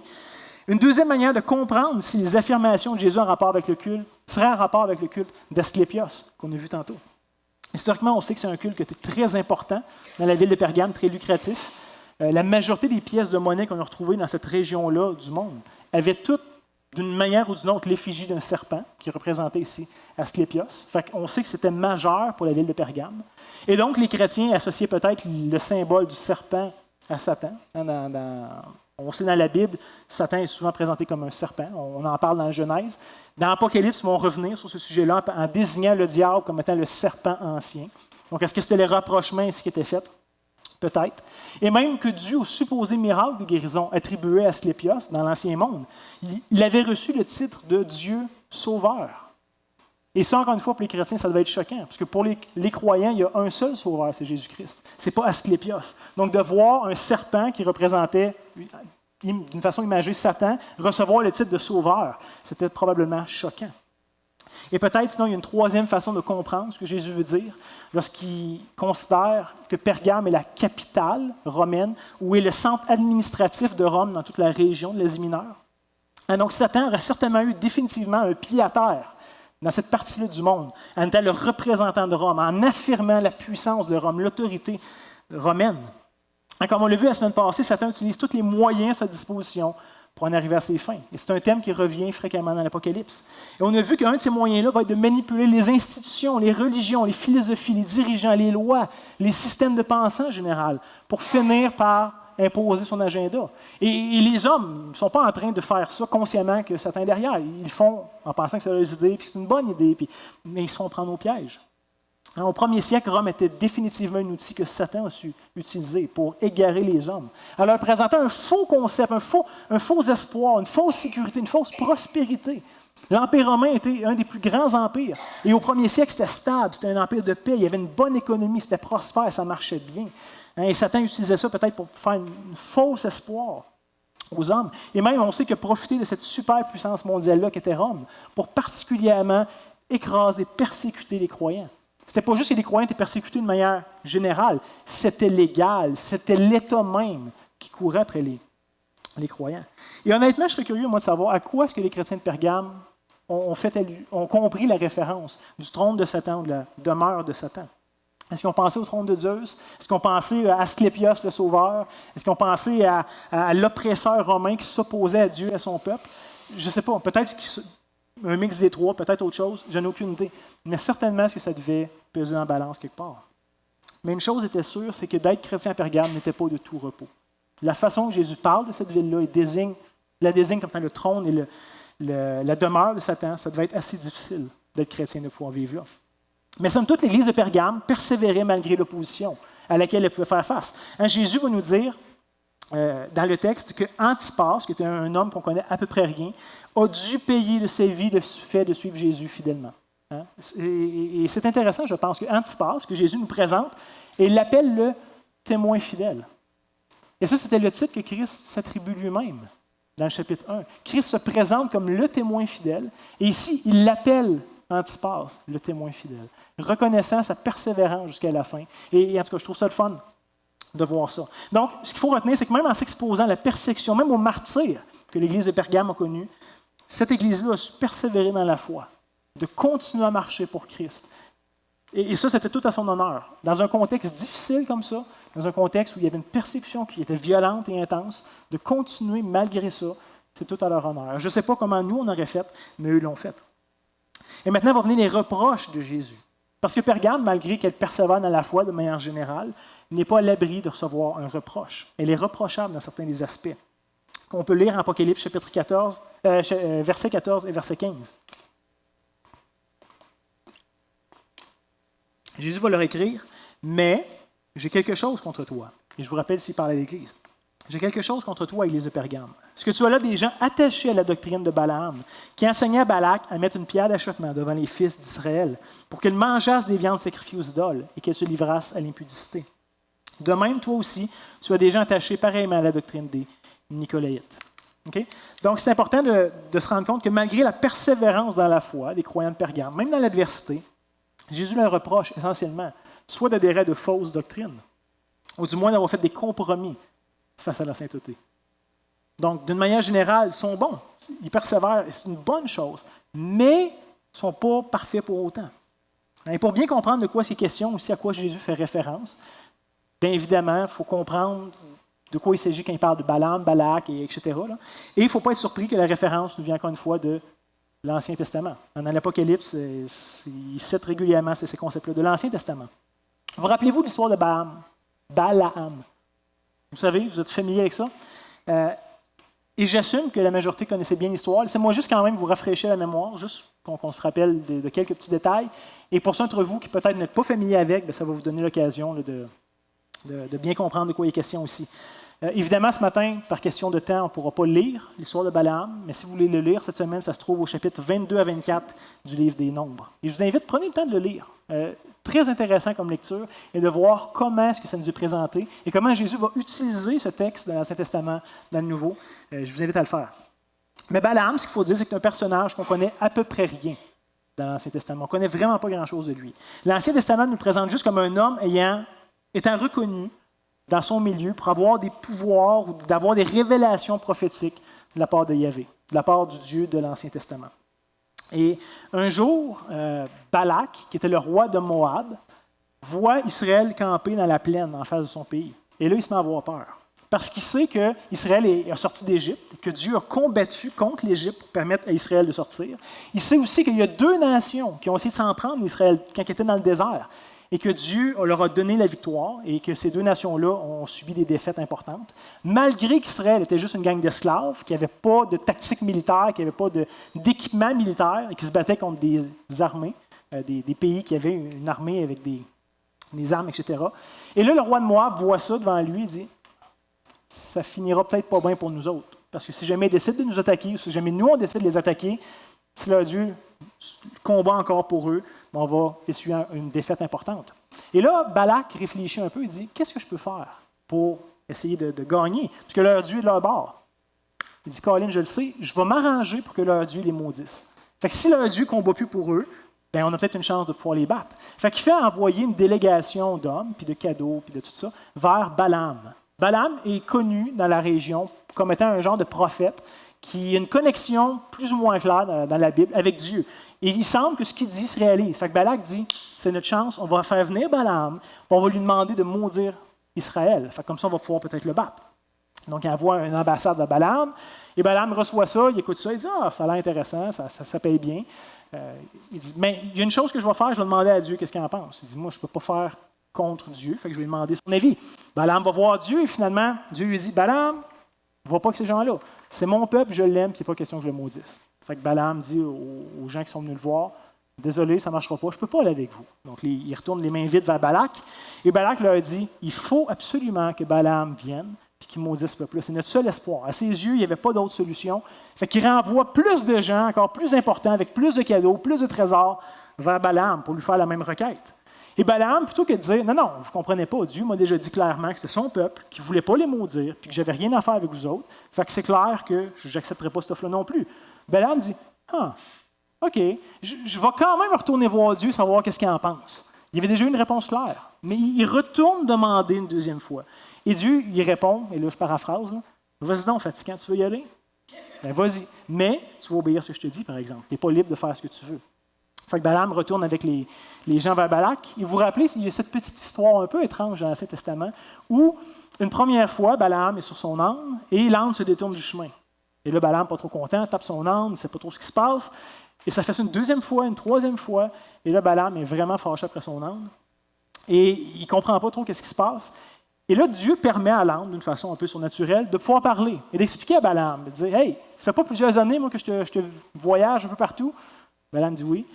Une deuxième manière de comprendre si les affirmations de Jésus en rapport avec le culte seraient en rapport avec le culte d'Asclépios, qu'on a vu tantôt. Historiquement, on sait que c'est un culte qui était très important dans la ville de Pergame, très lucratif. La majorité des pièces de monnaie qu'on a retrouvées dans cette région-là du monde avaient toutes, d'une manière ou d'une autre, l'effigie d'un serpent, qui représentait ici Asclépios. On sait que c'était majeur pour la ville de Pergame. Et donc, les chrétiens associaient peut-être le symbole du serpent à Satan. On sait dans la Bible, Satan est souvent présenté comme un serpent. On en parle dans la Genèse. Dans l'Apocalypse, ils vont revenir sur ce sujet-là en désignant le diable comme étant le serpent ancien. Donc, est-ce que c'était les rapprochements ainsi qui étaient faits? Peut-être. Et même que dû au supposé miracle de guérison attribué à Asclépios dans l'Ancien Monde, il avait reçu le titre de Dieu sauveur. Et ça, encore une fois, pour les chrétiens, ça devait être choquant, parce que pour les croyants, il y a un seul sauveur, c'est Jésus-Christ. Ce n'est pas Asclépios. Donc, de voir un serpent qui représentait, d'une façon imagée, Satan, recevoir le titre de sauveur, c'était probablement choquant. Et peut-être, sinon, il y a une troisième façon de comprendre ce que Jésus veut dire lorsqu'il considère que Pergame est la capitale romaine ou est le centre administratif de Rome dans toute la région de l'Asie mineure. Et donc, Satan aurait certainement eu définitivement un pied à terre dans cette partie-là du monde, en étant le représentant de Rome, en affirmant la puissance de Rome, l'autorité romaine. Et comme on l'a vu la semaine passée, Satan utilise tous les moyens à sa disposition pour en arriver à ses fins. Et c'est un thème qui revient fréquemment dans l'Apocalypse. Et on a vu qu'un de ces moyens-là va être de manipuler les institutions, les religions, les philosophies, les dirigeants, les lois, les systèmes de pensée en général, pour finir par imposer son agenda. Et les hommes ne sont pas en train de faire ça consciemment que Satan est derrière. Ils le font en pensant que c'est leur idée, puis que c'est une bonne idée, mais ils se font prendre au piège. Au 1er siècle, Rome était définitivement un outil que Satan a su utiliser pour égarer les hommes, en leur présentant un faux concept, un faux espoir, une fausse sécurité, une fausse prospérité. L'Empire romain était un des plus grands empires. Et au 1er siècle, c'était stable, c'était un empire de paix, il y avait une bonne économie, c'était prospère, ça marchait bien. Et Satan utilisait ça peut-être pour faire une fausse espoir aux hommes. Et même, on sait qu'il a profité de cette super puissance mondiale-là qu'était Rome pour particulièrement écraser, persécuter les croyants. C'était pas juste que les croyants étaient persécutés de manière générale, c'était légal, c'était l'État même qui courait après les croyants. Et honnêtement, je serais curieux, moi, de savoir à quoi est-ce que les chrétiens de Pergame ont compris la référence du trône de Satan ou de la demeure de Satan. Est-ce qu'ils ont pensé au trône de Zeus? Est-ce qu'ils ont pensé à Asclépios, le sauveur? Est-ce qu'ils ont pensé à l'oppresseur romain qui s'opposait à Dieu et à son peuple? Je ne sais pas, peut-être un mix des trois, peut-être autre chose, je n'ai aucune idée. Mais certainement que ça devait peser en balance quelque part. Mais une chose était sûre, c'est que d'être chrétien à Pergame n'était pas de tout repos. La façon que Jésus parle de cette ville-là, la désigne comme étant le trône et la demeure de Satan, ça devait être assez difficile d'être chrétien, de pouvoir vivre là. Mais somme toute, l'Église de Pergame persévérait malgré l'opposition à laquelle elle pouvait faire face. Jésus va nous dire, dans le texte, que Antipas, qui était un homme qu'on connaît à peu près rien, a dû payer de sa vie le fait de suivre Jésus fidèlement. Et c'est intéressant, je pense, que Antipas, que Jésus nous présente, il l'appelle le témoin fidèle. Et ça, c'était le titre que Christ s'attribue lui-même dans le chapitre 1. Christ se présente comme le témoin fidèle, et ici, il l'appelle Antipas, le témoin fidèle, reconnaissant sa persévérance jusqu'à la fin. Et en tout cas, je trouve ça le fun de voir ça. Donc, ce qu'il faut retenir, c'est que même en s'exposant à la persécution, même au martyr que l'Église de Pergame a connu, cette Église-là a su persévérer dans la foi, de continuer à marcher pour Christ. Et ça, c'était tout à son honneur. Dans un contexte difficile comme ça, dans un contexte où il y avait une persécution qui était violente et intense, de continuer malgré ça, c'est tout à leur honneur. Je ne sais pas comment nous on aurait fait, mais eux l'ont fait. Et maintenant vont venir les reproches de Jésus. Parce que Pergame, malgré qu'elle persévère dans la foi de manière générale, n'est pas à l'abri de recevoir un reproche. Elle est reprochable dans certains des aspects, qu'on peut lire en Apocalypse chapitre 14, verset 14 et verset 15. Jésus va leur écrire, « Mais j'ai quelque chose contre toi. » Et je vous rappelle s'il parle à l'Église. « J'ai quelque chose contre toi, Église de Pergame. Parce que tu as là des gens attachés à la doctrine de Balaam, qui enseignaient à Balak à mettre une pierre d'achoppement devant les fils d'Israël, pour qu'ils mangeassent des viandes sacrifiées aux idoles et qu'elles se livrassent à l'impudicité. De même, toi aussi, tu as des gens attachés pareillement à la doctrine des Nicolaïtes. » Okay? Donc, c'est important de se rendre compte que malgré la persévérance dans la foi des croyants de Pergame, même dans l'adversité, Jésus leur reproche essentiellement soit d'adhérer à de fausses doctrines, ou du moins d'avoir fait des compromis face à la sainteté. Donc, d'une manière générale, ils sont bons, ils persévèrent, et c'est une bonne chose, mais ils ne sont pas parfaits pour autant. Et pour bien comprendre de quoi c'est question, aussi à quoi Jésus fait référence, bien évidemment, il faut comprendre de quoi il s'agit quand il parle de Balaam, Balak, etc. Là. Et il ne faut pas être surpris que la référence nous vient encore une fois de l'Ancien Testament. Dans l'Apocalypse, il cite régulièrement ces concepts-là de l'Ancien Testament. Vous rappelez-vous de l'histoire de Balaam? Vous savez, vous êtes familier avec ça? Et j'assume que la majorité connaissait bien l'histoire. Laissez-moi juste quand même vous rafraîchir la mémoire, juste qu'on se rappelle de quelques petits détails. Et pour ceux d'entre vous qui peut-être n'êtes pas familiers avec, bien, ça va vous donner l'occasion de bien comprendre de quoi il est question aussi. Évidemment, ce matin, par question de temps, on ne pourra pas lire l'histoire de Balaam, mais si vous voulez le lire, cette semaine, ça se trouve au chapitre 22 à 24 du livre des Nombres. Et je vous invite, prenez le temps de le lire. Très intéressant comme lecture, et de voir comment est-ce que ça nous est présenté, et comment Jésus va utiliser ce texte dans l'Ancien Testament, dans le Nouveau. Je vous invite à le faire. Mais Balaam, ce qu'il faut dire, c'est que c'est un personnage qu'on connaît à peu près rien dans l'Ancien Testament. On ne connaît vraiment pas grand-chose de lui. L'Ancien Testament nous présente juste comme un homme étant reconnu dans son milieu pour avoir des pouvoirs ou d'avoir des révélations prophétiques de la part de Yahvé, de la part du Dieu de l'Ancien Testament. Et un jour, Balak, qui était le roi de Moab, voit Israël camper dans la plaine en face de son pays. Et là, il se met à avoir peur. Parce qu'il sait qu'Israël est sorti d'Égypte, que Dieu a combattu contre l'Égypte pour permettre à Israël de sortir. Il sait aussi qu'il y a deux nations qui ont essayé de s'en prendre Israël quand ils étaient dans le désert, et que Dieu leur a donné la victoire, et que ces deux nations-là ont subi des défaites importantes, malgré qu'Israël était juste une gang d'esclaves, qui n'avait pas de tactique militaire, qui n'avait pas d'équipement militaire, et qui se battaient contre des armées, des pays qui avaient une armée avec des armes, etc. Et là, le roi de Moab voit ça devant lui et dit « Ça finira peut-être pas bien pour nous autres, parce que si jamais ils décident de nous attaquer, ou si jamais nous, on décide de les attaquer, si leur Dieu combat encore pour eux, on va essuyer une défaite importante. » Et là, Balak réfléchit un peu et dit, « Qu'est-ce que je peux faire pour essayer de gagner? Parce que leur Dieu est de leur bord. » Il dit, « Colin, je le sais, je vais m'arranger pour que leur Dieu les maudisse. Fait que si leur Dieu ne combat plus pour eux, bien, on a peut-être une chance de pouvoir les battre. » Fait qu'il fait envoyer une délégation d'hommes, puis de cadeaux, puis de tout ça, vers Balaam. Balaam est connu dans la région comme étant un genre de prophète qui a une connexion plus ou moins claire dans la Bible avec Dieu. Et il semble que ce qu'il dit se réalise. Fait que Balak dit, c'est notre chance, on va faire venir Balaam, on va lui demander de maudire Israël. Fait que comme ça, on va pouvoir peut-être le battre. Donc, il envoie un ambassade à Balaam, et Balaam reçoit ça, il écoute ça, il dit, ça a l'air intéressant, ça paye bien. Il dit, mais il y a une chose que je vais faire, je vais demander à Dieu qu'est-ce qu'il en pense. Il dit, moi, je ne peux pas faire contre Dieu, fait que je vais lui demander son avis. Balaam va voir Dieu, et finalement, Dieu lui dit, Balaam, ne vois pas que ces gens-là, c'est mon peuple, je l'aime, puis il n'est pas question que je le maudisse. Fait que Balaam dit aux gens qui sont venus le voir, « Désolé, ça ne marchera pas, je ne peux pas aller avec vous. » Donc, il retourne les mains vides vers Balak, et Balak leur dit, « Il faut absolument que Balaam vienne, puis qu'il maudisse ce peuple-là. C'est notre seul espoir. » À ses yeux, il n'y avait pas d'autre solution. Fait qu'il renvoie plus de gens, encore plus importants, avec plus de cadeaux, plus de trésors, vers Balaam pour lui faire la même requête. Et Balaam, plutôt que de dire, « Non, vous ne comprenez pas, Dieu m'a déjà dit clairement que c'était son peuple, qu'il ne voulait pas les maudire, puis que je n'avais rien à faire avec vous autres, fait que c'est clair que je n'accepterai pas cette offre-là non plus. » Balaam dit, « OK, je vais quand même retourner voir Dieu, savoir qu'est-ce qu'il en pense. » Il y avait déjà eu une réponse claire, mais il retourne demander une deuxième fois. Et Dieu, il répond, et là je paraphrase, « Vas-y donc, fatigant, tu veux y aller? Ben vas-y, mais tu vas obéir à ce que je te dis, par exemple. Tu n'es pas libre de faire ce que tu veux. » Fait que Balaam retourne avec les gens vers Balak. Et vous vous rappelez, il y a cette petite histoire un peu étrange dans l'Ancien Testament où, une première fois, Balaam est sur son âne et l'âne se détourne du chemin. Et là, Balaam, pas trop content, tape son âne, il ne sait pas trop ce qui se passe. Et ça fait ça une deuxième fois, une troisième fois. Et là, Balaam est vraiment fâché après son âne. Et il ne comprend pas trop ce qui se passe. Et là, Dieu permet à l'âne, d'une façon un peu surnaturelle, de pouvoir parler et d'expliquer à Balaam, de dire « Hey, ça fait pas plusieurs années, moi, que je te voyage un peu partout. » Balaam dit « Oui. »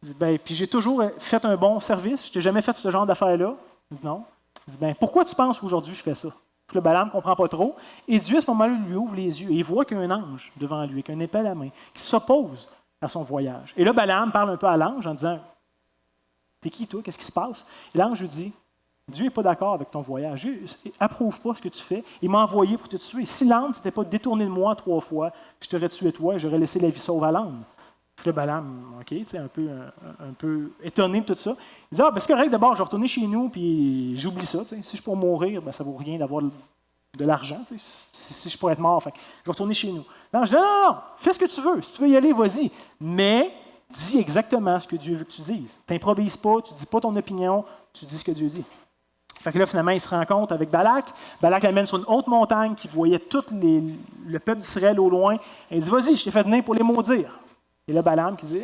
Il dit « Ben, puis j'ai toujours fait un bon service, je t'ai jamais fait ce genre d'affaires-là. » Il dit « Non. » Il dit « Ben, pourquoi tu penses qu'aujourd'hui je fais ça? » Puis là, Balaam ne comprend pas trop. Et Dieu, à ce moment-là, lui ouvre les yeux et il voit qu'il y a un ange devant lui, avec un épée à la main, qui s'oppose à son voyage. Et là, Balaam parle un peu à l'ange en disant « T'es qui, toi? Qu'est-ce qui se passe? » Et l'ange lui dit « Dieu n'est pas d'accord avec ton voyage. Dieu n'approuve pas ce que tu fais. Il m'a envoyé pour te tuer. Si l'âne ne s'était pas détourné de moi 3 fois, je t'aurais tué toi et j'aurais laissé la vie sauve à l'âne. » Puis là, Balaam, OK, un peu étonné de tout ça. Il dit « Ah, ben c'est correct, d'abord, je vais retourner chez nous, puis j'oublie ça. Si je peux mourir, ben, ça ne vaut rien d'avoir de l'argent. Si je pourrais être mort, fait, je vais retourner chez nous. » Non, je dis « Non, fais ce que tu veux. Si tu veux y aller, vas-y. Mais dis exactement ce que Dieu veut que tu dises. Tu n'improvises pas, tu ne dis pas ton opinion, tu dis ce que Dieu dit. » Fait que là, finalement, il se rencontre avec Balak. Balak l'amène sur une haute montagne qui voyait tout le peuple d'Israël au loin. Et il dit « Vas-y, je t'ai fait venir pour les maudire. » Et là, Balaam qui dit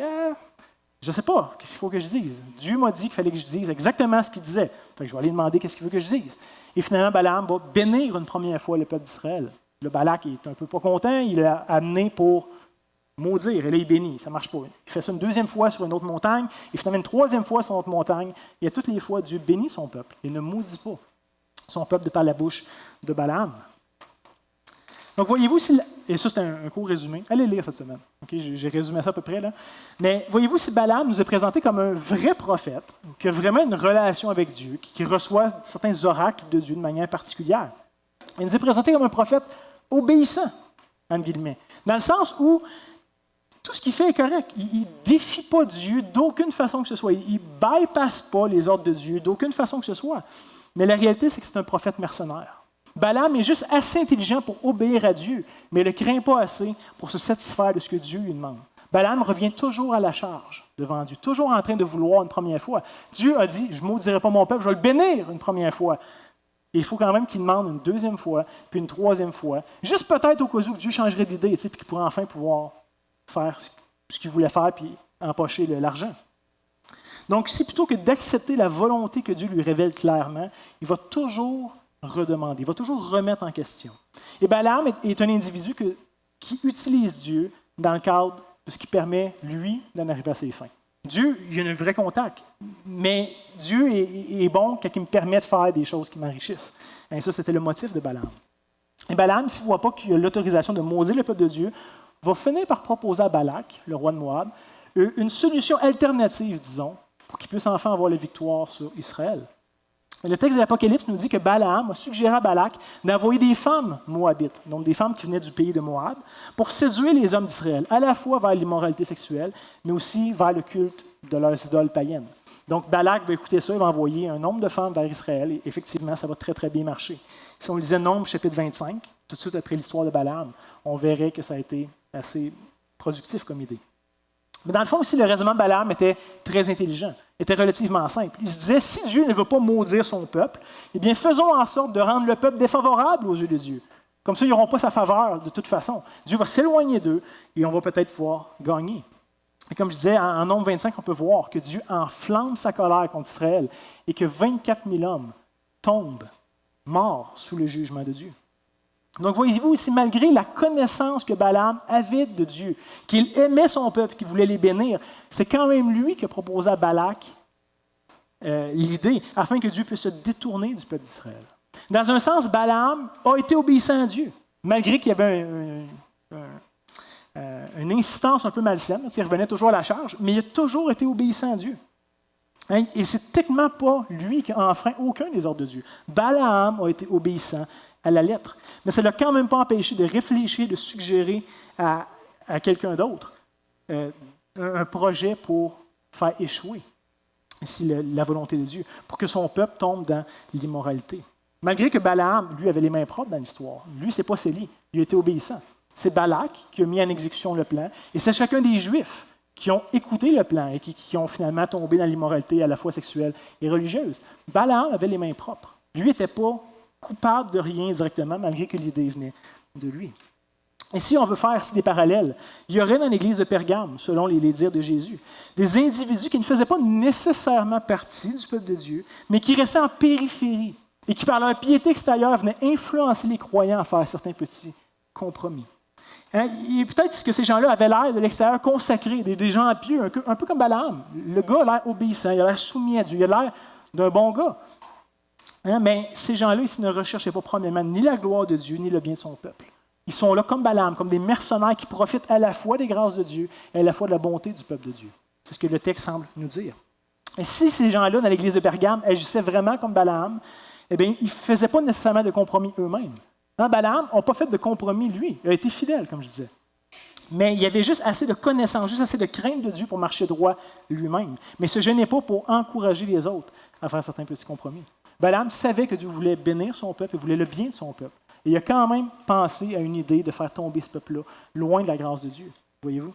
je ne sais pas, qu'est-ce qu'il faut que je dise? Dieu m'a dit qu'il fallait que je dise exactement ce qu'il disait. Fait que je vais aller demander qu'est-ce qu'il veut que je dise. Et finalement, Balaam va bénir une première fois le peuple d'Israël. Le Balak est un peu pas content, il l'a amené pour maudire. Et là, il bénit, ça ne marche pas. Il fait ça une deuxième fois sur une autre montagne, et finalement une troisième fois sur une autre montagne. Et à toutes les fois, Dieu bénit son peuple et ne maudit pas son peuple de par la bouche de Balaam. Donc, voyez-vous, et ça, c'est un court résumé. Allez lire cette semaine. Okay, j'ai résumé ça à peu près, là. Mais voyez-vous, si Balaam nous est présenté comme un vrai prophète, qui a vraiment une relation avec Dieu, qui reçoit certains oracles de Dieu de manière particulière, il nous est présenté comme un prophète obéissant, entre guillemets, dans le sens où tout ce qu'il fait est correct. Il ne défie pas Dieu d'aucune façon que ce soit. Il ne bypasse pas les ordres de Dieu d'aucune façon que ce soit. Mais la réalité, c'est que c'est un prophète mercenaire. Balaam est juste assez intelligent pour obéir à Dieu, mais il ne craint pas assez pour se satisfaire de ce que Dieu lui demande. Balaam revient toujours à la charge devant Dieu, toujours en train de vouloir une première fois. Dieu a dit, je ne maudirai pas mon peuple, je vais le bénir une première fois. Et il faut quand même qu'il demande une deuxième fois, puis une troisième fois, juste peut-être au cas où Dieu changerait d'idée, puis qu'il pourrait enfin pouvoir faire ce qu'il voulait faire, puis empocher l'argent. Donc, c'est plutôt que d'accepter la volonté que Dieu lui révèle clairement, il va toujours redemander, il va toujours remettre en question. Et Balaam est un individu qui utilise Dieu dans le cadre de ce qui permet, lui, d'en arriver à ses fins. Dieu, il y a un vrai contact, mais Dieu est bon quand il me permet de faire des choses qui m'enrichissent. Et ça, c'était le motif de Balaam. Et Balaam, s'il ne voit pas qu'il a l'autorisation de maudire le peuple de Dieu, va finir par proposer à Balak, le roi de Moab, une solution alternative, disons, pour qu'il puisse enfin avoir la victoire sur Israël. Le texte de l'Apocalypse nous dit que Balaam a suggéré à Balak d'envoyer des femmes moabites, donc des femmes qui venaient du pays de Moab, pour séduire les hommes d'Israël, à la fois vers l'immoralité sexuelle, mais aussi vers le culte de leurs idoles païennes. Donc Balak va écouter ça, il va envoyer un nombre de femmes vers Israël, et effectivement, ça va très très bien marcher. Si on lisait Nombre, chapitre 25, tout de suite après l'histoire de Balaam, on verrait que ça a été assez productif comme idée. Mais dans le fond aussi, le raisonnement de Balaam était très intelligent, était relativement simple. Il se disait, si Dieu ne veut pas maudire son peuple, eh bien faisons en sorte de rendre le peuple défavorable aux yeux de Dieu. Comme ça, ils n'auront pas sa faveur de toute façon. Dieu va s'éloigner d'eux et on va peut-être pouvoir gagner. Et comme je disais, en Nombre 25, on peut voir que Dieu enflamme sa colère contre Israël et que 24 000 hommes tombent morts sous le jugement de Dieu. Donc, voyez-vous ici, malgré la connaissance que Balaam avait de Dieu, qu'il aimait son peuple, qu'il voulait les bénir, c'est quand même lui qui a proposé à Balak l'idée, afin que Dieu puisse se détourner du peuple d'Israël. Dans un sens, Balaam a été obéissant à Dieu, malgré qu'il y avait une insistance un peu malsaine, il revenait toujours à la charge, mais il a toujours été obéissant à Dieu. Et c'est techniquement pas lui qui a enfreint aucun des ordres de Dieu. Balaam a été obéissant à la lettre. Mais ça ne l'a quand même pas empêché de réfléchir, de suggérer à quelqu'un d'autre un projet pour faire échouer ici la volonté de Dieu, pour que son peuple tombe dans l'immoralité. Malgré que Balaam, lui, avait les mains propres dans l'histoire. Lui, ce n'est pas Célie. Il a été obéissant. C'est Balak qui a mis en exécution le plan, et c'est chacun des Juifs qui ont écouté le plan et qui ont finalement tombé dans l'immoralité à la fois sexuelle et religieuse. Balaam avait les mains propres. Lui n'était pas coupable de rien directement, malgré que l'idée venait de lui. Et si on veut faire des parallèles, il y aurait dans l'Église de Pergame, selon les dires de Jésus, des individus qui ne faisaient pas nécessairement partie du peuple de Dieu, mais qui restaient en périphérie et qui, par leur piété extérieure, venaient influencer les croyants à faire certains petits compromis. Hein? Et peut-être que ces gens-là avaient l'air de l'extérieur consacrés, des gens pieux, un peu comme Balaam. Le gars a l'air obéissant, il a l'air soumis à Dieu, il a l'air d'un bon gars. Hein? Mais ces gens-là, ils ne recherchaient pas premièrement ni la gloire de Dieu, ni le bien de son peuple. Ils sont là comme Balaam, comme des mercenaires qui profitent à la fois des grâces de Dieu et à la fois de la bonté du peuple de Dieu. C'est ce que le texte semble nous dire. Et si ces gens-là, dans l'Église de Pergame, agissaient vraiment comme Balaam, eh bien, ils ne faisaient pas nécessairement de compromis eux-mêmes. Hein, Balaam n'a pas fait de compromis, lui. Il a été fidèle, comme je disais. Mais il y avait juste assez de connaissances, juste assez de crainte de Dieu pour marcher droit lui-même. Mais il ne se gênait pas pour encourager les autres à faire certains petits compromis. Balaam savait que Dieu voulait bénir son peuple et voulait le bien de son peuple. Et il a quand même pensé à une idée de faire tomber ce peuple-là, loin de la grâce de Dieu. Voyez-vous?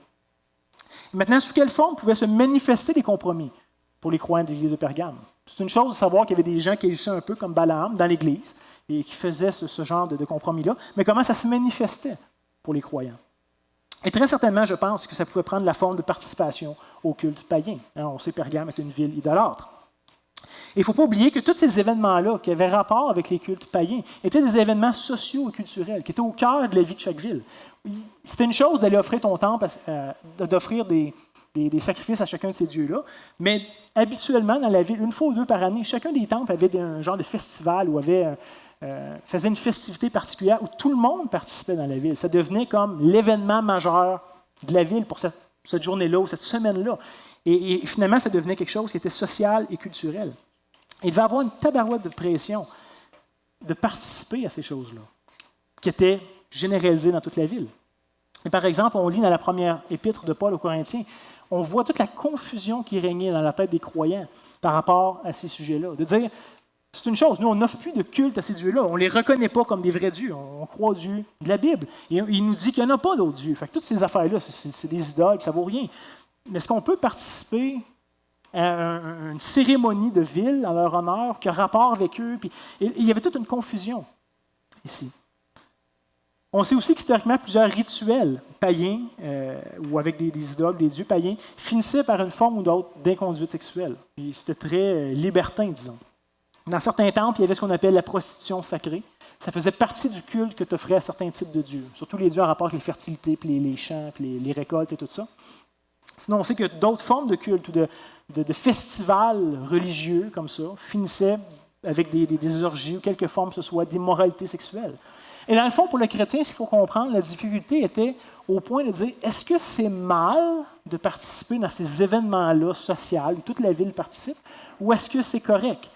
Maintenant, sous quelle forme pouvaient se manifester les compromis pour les croyants de l'Église de Pergame? C'est une chose de savoir qu'il y avait des gens qui agissaient un peu comme Balaam dans l'Église et qui faisaient ce genre de compromis-là, mais comment ça se manifestait pour les croyants? Et très certainement, je pense que ça pouvait prendre la forme de participation au culte païen. Hein, on sait que Pergame est une ville idolâtre. Et il ne faut pas oublier que tous ces événements-là, qui avaient rapport avec les cultes païens, étaient des événements sociaux et culturels, qui étaient au cœur de la vie de chaque ville. C'était une chose d'aller offrir ton temple, d'offrir des sacrifices à chacun de ces dieux-là, mais habituellement, dans la ville, une fois ou deux par année, chacun des temples avait un genre de festival ou faisait une festivité particulière où tout le monde participait dans la ville. Ça devenait comme l'événement majeur de la ville pour cette journée-là ou cette semaine-là. Et finalement, ça devenait quelque chose qui était social et culturel. Il devait y avoir une tabarouette de pression de participer à ces choses-là, qui étaient généralisées dans toute la ville. Et par exemple, on lit dans la première épître de Paul aux Corinthiens, on voit toute la confusion qui régnait dans la tête des croyants par rapport à ces sujets-là. De dire, c'est une chose, nous, on n'offre plus de culte à ces dieux-là, on ne les reconnaît pas comme des vrais dieux, on croit aux dieux de la Bible. Et il nous dit qu'il n'y en a pas d'autres dieux. Fait que toutes ces affaires-là, c'est des idoles, ça ne vaut rien. Mais est-ce qu'on peut participer à une cérémonie de ville en leur honneur qui a rapport avec eux? Puis, il y avait toute une confusion ici. On sait aussi qu'historiquement, plusieurs rituels païens, ou avec des idoles, des dieux païens, finissaient par une forme ou d'autre d'inconduite sexuelle. Et c'était très libertin, disons. Dans certains temples, il y avait ce qu'on appelle la prostitution sacrée. Ça faisait partie du culte que tu offrais à certains types de dieux, surtout les dieux en rapport avec les fertilités, puis les champs, puis les récoltes et tout ça. Sinon, on sait que d'autres formes de culte ou de festivals religieux comme ça finissaient avec des orgies ou quelque forme, ce soit d'immoralité sexuelle. Et dans le fond, pour le chrétien, ce qu'il faut comprendre, la difficulté était au point de dire, est-ce que c'est mal de participer dans ces événements-là sociaux, où toute la ville participe, ou est-ce que c'est correct?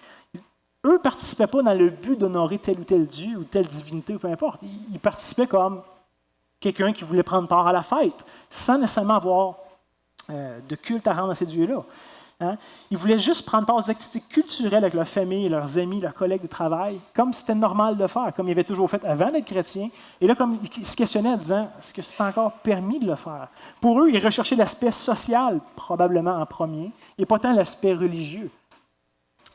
Eux ne participaient pas dans le but d'honorer tel ou tel dieu ou telle divinité, ou peu importe. Ils participaient comme quelqu'un qui voulait prendre part à la fête, sans nécessairement avoir de culte à rendre à ces dieux-là. Hein? Ils voulaient juste prendre part aux activités culturelles avec leur famille, leurs amis, leurs collègues de travail, comme c'était normal de faire, comme ils avaient toujours fait avant d'être chrétiens. Et là, comme ils se questionnaient en disant, est-ce que c'est encore permis de le faire? Pour eux, ils recherchaient l'aspect social, probablement en premier, et pas tant l'aspect religieux.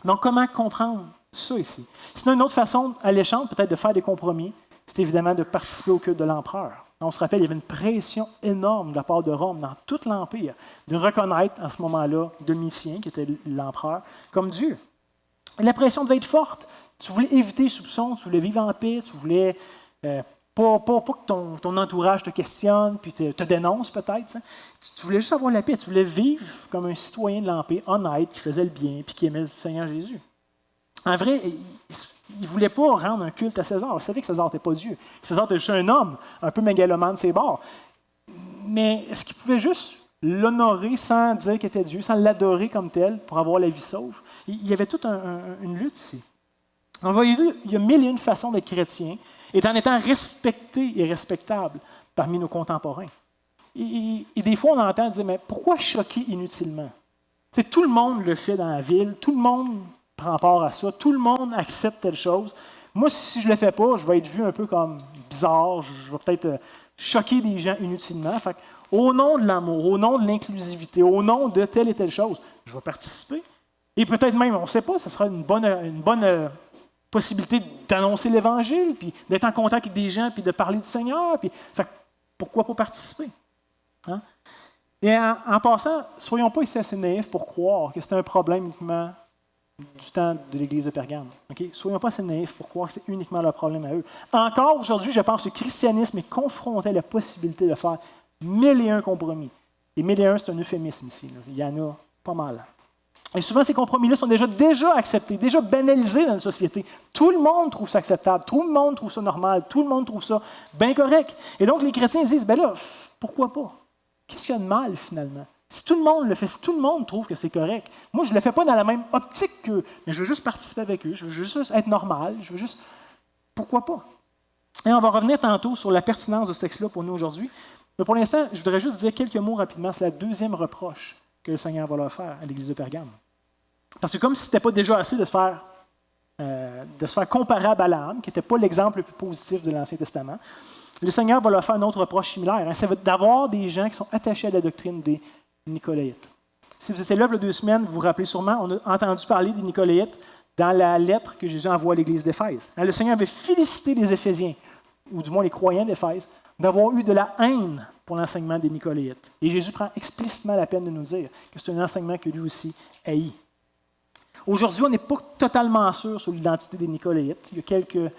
Donc, comment comprendre ça ici? Sinon, une autre façon alléchante, peut-être, de faire des compromis, c'est évidemment de participer au culte de l'empereur. On se rappelle, il y avait une pression énorme de la part de Rome, dans tout l'Empire, de reconnaître à ce moment-là Domitien, qui était l'empereur, comme Dieu. Et la pression devait être forte. Tu voulais éviter les soupçons, tu voulais vivre en paix, tu voulais pas que ton entourage te questionne, puis te dénonce peut-être. Tu voulais juste avoir la paix, tu voulais vivre comme un citoyen de l'Empire, honnête, qui faisait le bien, puis qui aimait le Seigneur Jésus. En vrai, il ne voulait pas rendre un culte à César. Il savait que César n'était pas Dieu. César était juste un homme, un peu mégalomane de ses bords. Mais est-ce qu'il pouvait juste l'honorer sans dire qu'il était Dieu, sans l'adorer comme tel pour avoir la vie sauve? Il y avait toute une lutte ici. Donc, voyez-vous, il y a mille et une façons d'être chrétien et en étant respecté et respectable parmi nos contemporains. Et des fois, on entend dire, mais pourquoi choquer inutilement? T'sais, tout le monde le fait dans la ville, tout le monde prend part à ça, tout le monde accepte telle chose. Moi, si je ne le fais pas, je vais être vu un peu comme bizarre, je vais peut-être choquer des gens inutilement. Fait au nom de l'amour, au nom de l'inclusivité, au nom de telle et telle chose, je vais participer. Et peut-être même, on ne sait pas, ce sera une bonne possibilité d'annoncer l'Évangile, puis d'être en contact avec des gens, puis de parler du Seigneur. Puis, pourquoi pas participer? Hein? Et en passant, soyons pas ici assez naïfs pour croire que c'est un problème uniquement du temps de l'Église de Pergame. Okay? Soyons pas assez naïfs pour croire que c'est uniquement leur problème à eux. Encore aujourd'hui, je pense que le christianisme est confronté à la possibilité de faire 1001 compromis. Et 1001, c'est un euphémisme ici. Là. Il y en a pas mal. Et souvent, ces compromis-là sont déjà acceptés, déjà banalisés dans la société. Tout le monde trouve ça acceptable, tout le monde trouve ça normal, tout le monde trouve ça bien correct. Et donc, les chrétiens disent, ben là, pourquoi pas? Qu'est-ce qu'il y a de mal, finalement? Si tout le monde le fait, si tout le monde trouve que c'est correct, moi, je ne le fais pas dans la même optique qu'eux, mais je veux juste participer avec eux, je veux juste être normal, je veux juste... Pourquoi pas? Et on va revenir tantôt sur la pertinence de ce texte-là pour nous aujourd'hui. Mais pour l'instant, je voudrais juste dire quelques mots rapidement. C'est la deuxième reproche que le Seigneur va leur faire à l'Église de Pergame. Parce que comme si ce n'était pas déjà assez de se faire comparer à Balaam, qui n'était pas l'exemple le plus positif de l'Ancien Testament, le Seigneur va leur faire un autre reproche similaire. Hein, c'est d'avoir des gens qui sont attachés à la doctrine des Nicolaïtes. Si vous étiez là il y a 2 semaines, vous vous rappelez sûrement, on a entendu parler des Nicolaïtes dans la lettre que Jésus envoie à l'Église d'Éphèse. Hein, le Seigneur avait félicité les Éphésiens, ou du moins les croyants d'Éphèse, d'avoir eu de la haine pour l'enseignement des Nicolaïtes. Et Jésus prend explicitement la peine de nous dire que c'est un enseignement que lui aussi haït. Aujourd'hui, on n'est pas totalement sûr sur l'identité des Nicolaïtes. Il y a quelques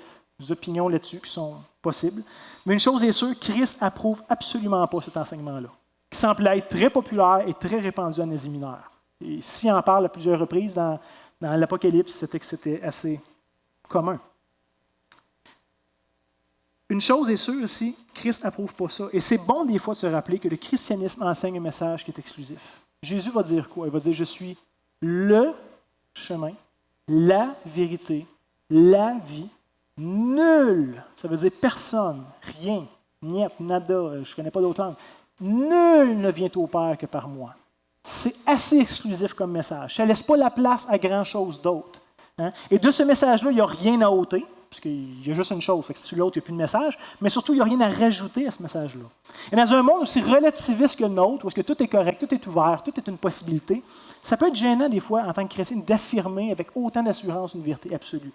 opinions là-dessus qui sont possibles. Mais une chose est sûre, Christ approuve absolument pas cet enseignement-là, qui semble être très populaire et très répandu en Asie mineure. Et s'il en parle à plusieurs reprises dans l'Apocalypse, c'était que c'était assez commun. Une chose est sûre aussi, Christ n'approuve pas ça. Et c'est bon des fois de se rappeler que le christianisme enseigne un message qui est exclusif. Jésus va dire quoi? Il va dire, je suis le chemin, la vérité, la vie. Nul, ça veut dire personne, rien, niet, nada, je ne connais pas d'autre langue. Nul ne vient au Père que par moi. C'est assez exclusif comme message. Ça ne laisse pas la place à grand-chose d'autre. Hein? Et de ce message-là, il n'y a rien à ôter, puisqu'il y a juste une chose. Fait que si l'autre, il n'y a plus de message, mais surtout, il n'y a rien à rajouter à ce message-là. Et dans un monde aussi relativiste que le nôtre, où est-ce que tout est correct, tout est ouvert, tout est une possibilité, ça peut être gênant des fois, en tant que chrétien, d'affirmer avec autant d'assurance une vérité absolue.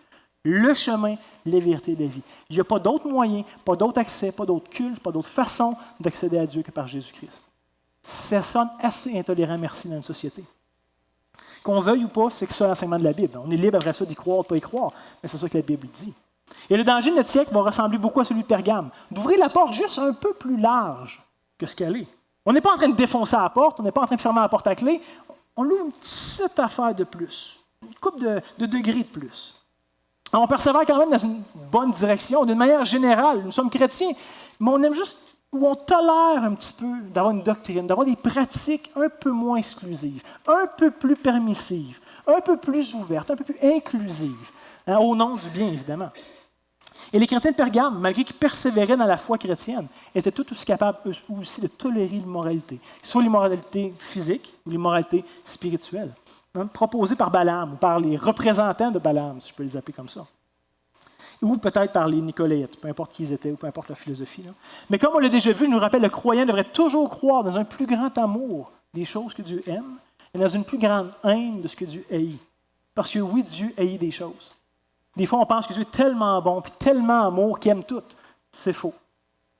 Le chemin, la vérité et la vie. Il n'y a pas d'autre moyen, pas d'autre accès, pas d'autre culte, pas d'autre façon d'accéder à Dieu que par Jésus-Christ. Ça sonne assez intolérant, merci, dans une société. Qu'on veuille ou pas, c'est que ça l'enseignement de la Bible. On est libre après ça d'y croire ou pas y croire, mais c'est ça que la Bible dit. Et le danger de notre siècle va ressembler beaucoup à celui de Pergame. D'ouvrir la porte juste un peu plus large que ce qu'elle est. On n'est pas en train de défoncer la porte, on n'est pas en train de fermer la porte à clé, on ouvre une petite affaire de plus, une couple de degrés de plus. On persévère quand même dans une bonne direction. D'une manière générale, nous sommes chrétiens, mais on aime juste, ou on tolère un petit peu d'avoir une doctrine, d'avoir des pratiques un peu moins exclusives, un peu plus permissives, un peu plus ouvertes, un peu plus inclusives, hein, au nom du bien, évidemment. Et les chrétiens de Pergame, malgré qu'ils persévéraient dans la foi chrétienne, étaient tout aussi capables, eux aussi, de tolérer l'immoralité, soit l'immoralité physique ou l'immoralité spirituelle. Proposés par Balaam ou par les représentants de Balaam, si je peux les appeler comme ça. Ou peut-être par les Nicolaïtes, peu importe qui ils étaient ou peu importe leur philosophie. Là. Mais comme on l'a déjà vu, il nous rappelle le croyant devrait toujours croire dans un plus grand amour des choses que Dieu aime et dans une plus grande haine de ce que Dieu haït. Parce que oui, Dieu haït des choses. Des fois, on pense que Dieu est tellement bon et tellement amour qu'il aime tout. C'est faux.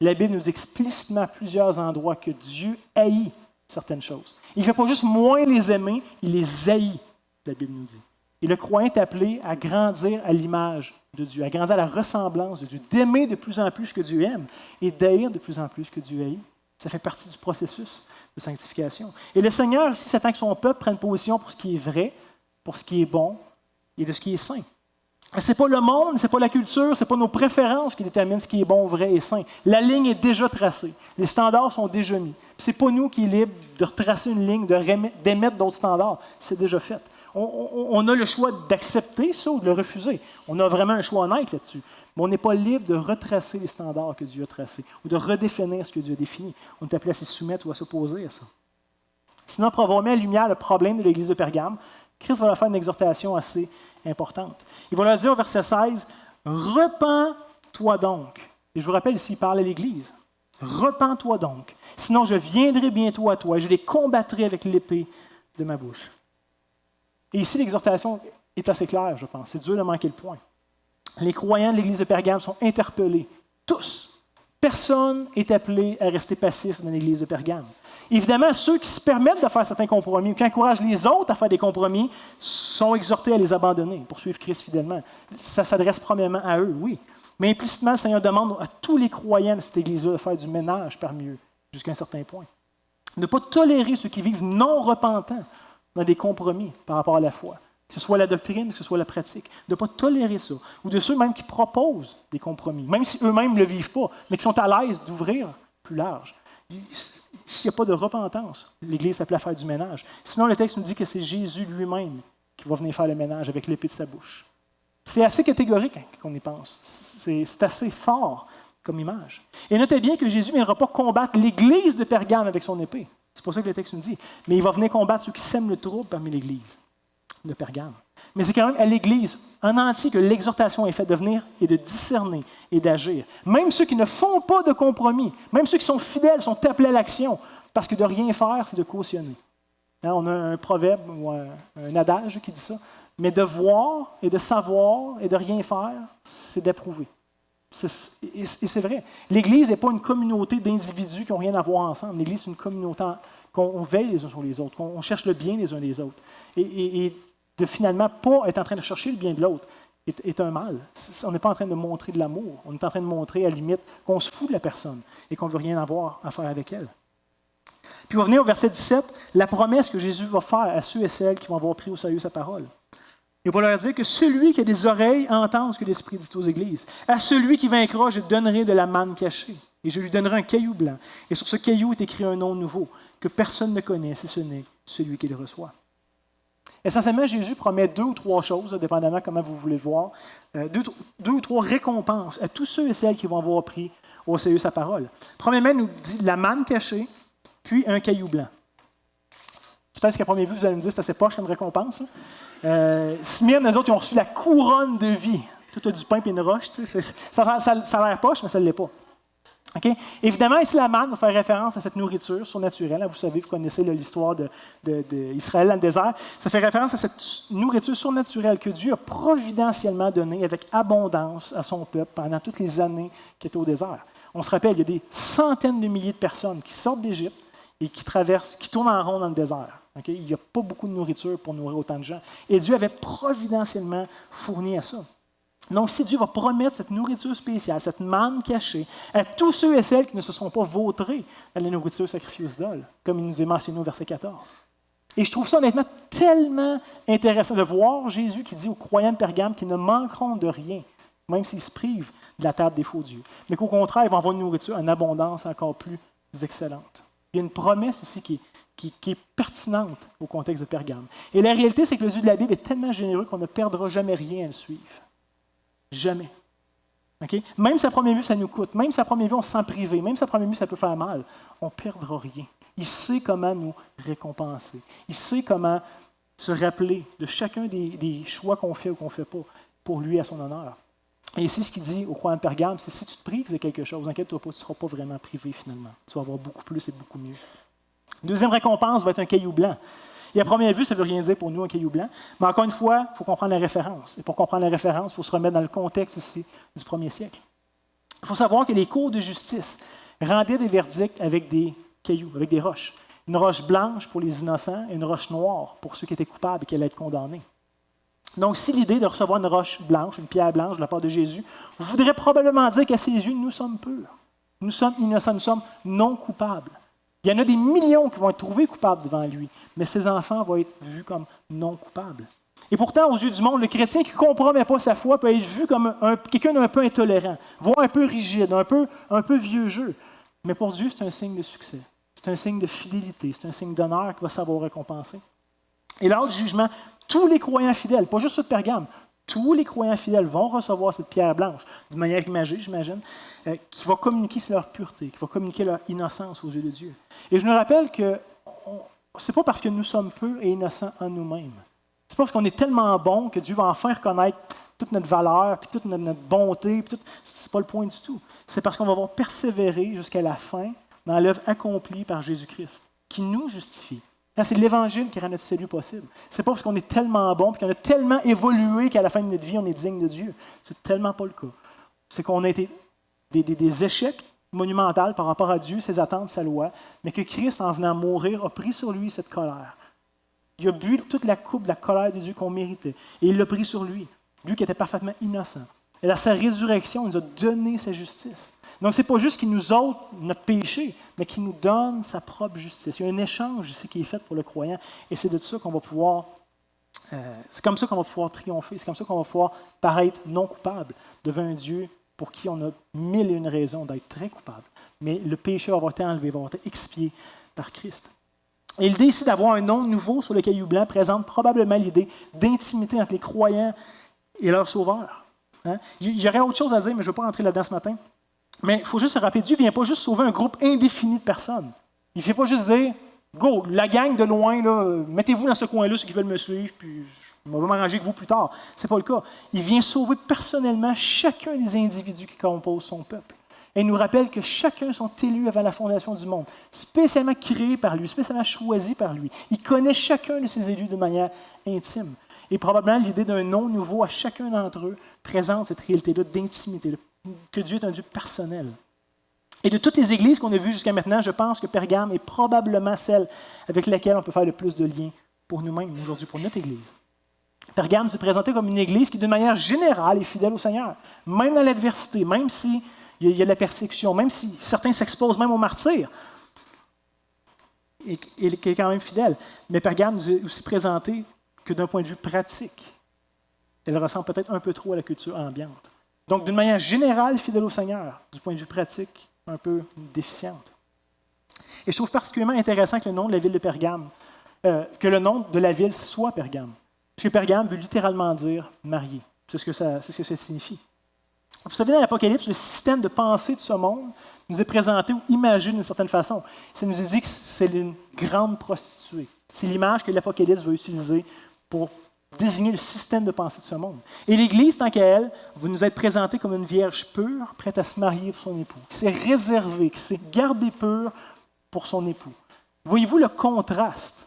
La Bible nous dit explicitement à plusieurs endroits que Dieu haït certaines choses. Il ne fait pas juste moins les aimer, il les haït, la Bible nous dit. Et le croyant est appelé à grandir à l'image de Dieu, à grandir à la ressemblance de Dieu, d'aimer de plus en plus ce que Dieu aime et d'haïr de plus en plus ce que Dieu haït. Ça fait partie du processus de sanctification. Et le Seigneur aussi s'attend que son peuple prenne position pour ce qui est vrai, pour ce qui est bon et de ce qui est saint. Ce n'est pas le monde, ce n'est pas la culture, ce n'est pas nos préférences qui déterminent ce qui est bon, vrai et saint. La ligne est déjà tracée. Les standards sont déjà mis. Ce n'est pas nous qui sommes libres de retracer une ligne, d'émettre d'autres standards. C'est déjà fait. On a le choix d'accepter ça ou de le refuser. On a vraiment un choix honnête là-dessus. Mais on n'est pas libre de retracer les standards que Dieu a tracés ou de redéfinir ce que Dieu a défini. On est appelé à s'y soumettre ou à s'opposer à ça. Sinon, pour avoir mis en lumière le problème de l'Église de Pergame, Christ va leur faire une exhortation assez importante. Il va leur dire au verset 16, « Repens-toi donc. » Et je vous rappelle ici, il parle à l'Église. Repens-toi donc, sinon je viendrai bientôt à toi et je les combattrai avec l'épée de ma bouche. » Et ici, l'exhortation est assez claire, je pense. C'est dur de manquer le point. Les croyants de l'Église de Pergame sont interpellés, tous. Personne n'est appelé à rester passif dans l'Église de Pergame. Évidemment, ceux qui se permettent de faire certains compromis ou qui encouragent les autres à faire des compromis sont exhortés à les abandonner pour suivre Christ fidèlement. Ça s'adresse premièrement à eux, oui. Mais implicitement, le Seigneur demande à tous les croyants de cette Église-là de faire du ménage parmi eux, jusqu'à un certain point. Ne pas tolérer ceux qui vivent non repentants dans des compromis par rapport à la foi, que ce soit la doctrine, que ce soit la pratique. De ne pas tolérer ça. Ou de ceux même qui proposent des compromis, même si eux-mêmes ne le vivent pas, mais qui sont à l'aise d'ouvrir plus large. S'il n'y a pas de repentance, l'Église s'appelle à faire du ménage. Sinon, le texte nous dit que c'est Jésus lui-même qui va venir faire le ménage avec l'épée de sa bouche. C'est assez catégorique qu'on y pense. C'est assez fort comme image. Et notez bien que Jésus ne viendra pas combattre l'Église de Pergame avec son épée. C'est pour ça que le texte nous dit. Mais il va venir combattre ceux qui sèment le trouble parmi l'Église de Pergame. Mais c'est quand même à l'Église en entier que l'exhortation est faite de venir et de discerner et d'agir. Même ceux qui ne font pas de compromis, même ceux qui sont fidèles sont appelés à l'action, parce que de rien faire, c'est de cautionner. Hein, on a un proverbe ou un adage qui dit ça. Mais de voir et de savoir et de rien faire, c'est d'approuver. Et c'est vrai. L'Église n'est pas une communauté d'individus qui n'ont rien à voir ensemble. L'Église, c'est une communauté qu'on veille les uns sur les autres, qu'on cherche le bien les uns des autres. Et de finalement pas être en train de chercher le bien de l'autre est un mal. On n'est pas en train de montrer de l'amour. On est en train de montrer, à la limite, qu'on se fout de la personne et qu'on ne veut rien avoir à faire avec elle. Puis on va venir au verset 17, la promesse que Jésus va faire à ceux et celles qui vont avoir pris au sérieux sa parole. Il va leur dire que celui qui a des oreilles entende ce que l'Esprit dit aux églises. À celui qui vaincra, je donnerai de la manne cachée. Et je lui donnerai un caillou blanc. Et sur ce caillou est écrit un nom nouveau, que personne ne connaît si ce n'est celui qui le reçoit. Essentiellement, Jésus promet 2 ou 3 choses, dépendamment comment vous voulez le voir, 2 ou 3 récompenses à tous ceux et celles qui vont avoir pris au sérieux sa parole. Premièrement, il nous dit la manne cachée, puis un caillou blanc. Peut-être qu'à première vue, vous allez me dire c'est assez poche comme récompense. Smyrne, eux autres, ils ont reçu la couronne de vie. Tout a du pain et une roche. Ça a l'air poche, mais ça ne l'est pas. Okay? Évidemment, ici, la manne va faire référence à cette nourriture surnaturelle. Vous savez, vous connaissez l'histoire d'Israël dans le désert. Ça fait référence à cette nourriture surnaturelle que Dieu a providentiellement donnée avec abondance à son peuple pendant toutes les années qu'il était au désert. On se rappelle, il y a des centaines de milliers de personnes qui sortent d'Égypte et qui traversent, qui tournent en rond dans le désert. Okay? Il n'y a pas beaucoup de nourriture pour nourrir autant de gens. Et Dieu avait providentiellement fourni à ça. Donc, si Dieu va promettre cette nourriture spéciale, cette manne cachée, à tous ceux et celles qui ne se sont pas vautrés dans la nourriture sacrifiée aux idoles, comme il nous est mentionné au verset 14. Et je trouve ça honnêtement tellement intéressant de voir Jésus qui dit aux croyants de Pergame qu'ils ne manqueront de rien, même s'ils se privent de la table des faux dieux, mais qu'au contraire, ils vont avoir une nourriture en abondance encore plus excellente. Il y a une promesse ici qui est pertinente au contexte de Pergame. Et la réalité, c'est que le Dieu de la Bible est tellement généreux qu'on ne perdra jamais rien à le suivre. Jamais. Okay? Même si à première vue, ça nous coûte. Même si à première vue, on se sent privé. Même si à première vue, ça peut faire mal. On ne perdra rien. Il sait comment nous récompenser. Il sait comment se rappeler de chacun des choix qu'on fait ou qu'on ne fait pas pour lui à son honneur. Et ici, ce qu'il dit au croyant de Pergame, c'est si tu te prives de quelque chose, inquiète-toi pas, tu ne seras pas vraiment privé finalement. Tu vas avoir beaucoup plus et beaucoup mieux. Deuxième récompense va être un caillou blanc. Et à première vue, ça ne veut rien dire pour nous, un caillou blanc. Mais encore une fois, il faut comprendre la référence. Et pour comprendre la référence, il faut se remettre dans le contexte ici du 1er siècle. Il faut savoir que les cours de justice rendaient des verdicts avec des cailloux, avec des roches. Une roche blanche pour les innocents et une roche noire pour ceux qui étaient coupables et qui allaient être condamnés. Donc, si l'idée de recevoir une roche blanche, une pierre blanche de la part de Jésus, voudrait probablement dire qu'à ses yeux, nous sommes purs. Nous sommes innocents, nous sommes non coupables. Il y en a des millions qui vont être trouvés coupables devant lui, mais ses enfants vont être vus comme non coupables. Et pourtant, aux yeux du monde, le chrétien qui ne compromet pas sa foi peut être vu comme quelqu'un d'un peu intolérant, voire un peu rigide, un peu vieux jeu. Mais pour Dieu, c'est un signe de succès. C'est un signe de fidélité, c'est un signe d'honneur qu'il va savoir récompenser. Et lors du jugement, tous les croyants fidèles, pas juste ceux de Pergame, tous les croyants fidèles vont recevoir cette pierre blanche, d'une manière imagée, j'imagine, qui va communiquer leur pureté, qui va communiquer leur innocence aux yeux de Dieu. Et je me rappelle que ce n'est pas parce que nous sommes peu et innocents en nous-mêmes. Ce n'est pas parce qu'on est tellement bons que Dieu va enfin reconnaître toute notre valeur, puis toute notre bonté, c'est pas le point du tout. C'est parce qu'on va avoir persévéré jusqu'à la fin dans l'œuvre accomplie par Jésus-Christ, qui nous justifie. C'est l'Évangile qui rend notre salut possible. C'est pas parce qu'on est tellement bon, puis qu'on a tellement évolué qu'à la fin de notre vie, on est digne de Dieu. C'est tellement pas le cas. C'est qu'on a été des échecs monumentaux par rapport à Dieu, ses attentes, sa loi, mais que Christ, en venant mourir, a pris sur lui cette colère. Il a bu toute la coupe de la colère de Dieu qu'on méritait. Et il l'a pris sur lui, lui qui était parfaitement innocent. Et à sa résurrection, il nous a donné sa justice. Donc, ce n'est pas juste qu'il nous ôte notre péché, mais qu'il nous donne sa propre justice. Il y a un échange ici qui est fait pour le croyant. Et c'est de ça qu'on va pouvoir... c'est comme ça qu'on va pouvoir triompher. C'est comme ça qu'on va pouvoir paraître non coupable devant un Dieu pour qui on a 1001 raisons d'être très coupable. Mais le péché va avoir été enlevé, va avoir été expié par Christ. Et l'idée ici d'avoir un nom nouveau sur le caillou blanc présente probablement l'idée d'intimité entre les croyants et leur sauveur. Hein? Il y aurait autre chose à dire, mais je ne vais pas rentrer là-dedans ce matin. Mais il faut juste se rappeler, Dieu ne vient pas juste sauver un groupe indéfini de personnes. Il ne fait pas juste dire, go, la gang de loin, là, mettez-vous dans ce coin-là, ceux qui veulent me suivre, puis je vais m'arranger avec vous plus tard. Ce n'est pas le cas. Il vient sauver personnellement chacun des individus qui composent son peuple. Et il nous rappelle que chacun sont élus avant la fondation du monde, spécialement créés par lui, spécialement choisis par lui. Il connaît chacun de ses élus de manière intime. Et probablement l'idée d'un nom nouveau à chacun d'entre eux présente cette réalité-là d'intimité, que Dieu est un Dieu personnel. Et de toutes les églises qu'on a vues jusqu'à maintenant, je pense que Pergame est probablement celle avec laquelle on peut faire le plus de liens pour nous-mêmes aujourd'hui, pour notre Église. Pergame s'est présenté comme une Église qui, d'une manière générale, est fidèle au Seigneur. Même dans l'adversité, même s'il y a de la persécution, même si certains s'exposent même au martyr, et qui est quand même fidèle. Mais Pergame nous est aussi présenté que d'un point de vue pratique. Elle ressemble peut-être un peu trop à la culture ambiante. Donc, d'une manière générale, fidèle au Seigneur, du point de vue pratique, un peu déficiente. Et je trouve particulièrement intéressant que le nom de la ville de Pergame, que le nom de la ville soit Pergame. Parce que Pergame veut littéralement dire marié. C'est ce que ça signifie. Vous savez, dans l'Apocalypse, le système de pensée de ce monde nous est présenté ou imagé d'une certaine façon. Ça nous est dit que c'est une grande prostituée. C'est l'image que l'Apocalypse va utiliser pour désigner le système de pensée de ce monde. Et l'Église, tant qu'elle, va nous être présentée comme une vierge pure, prête à se marier pour son époux, qui s'est réservée, qui s'est gardée pure pour son époux. Voyez-vous le contraste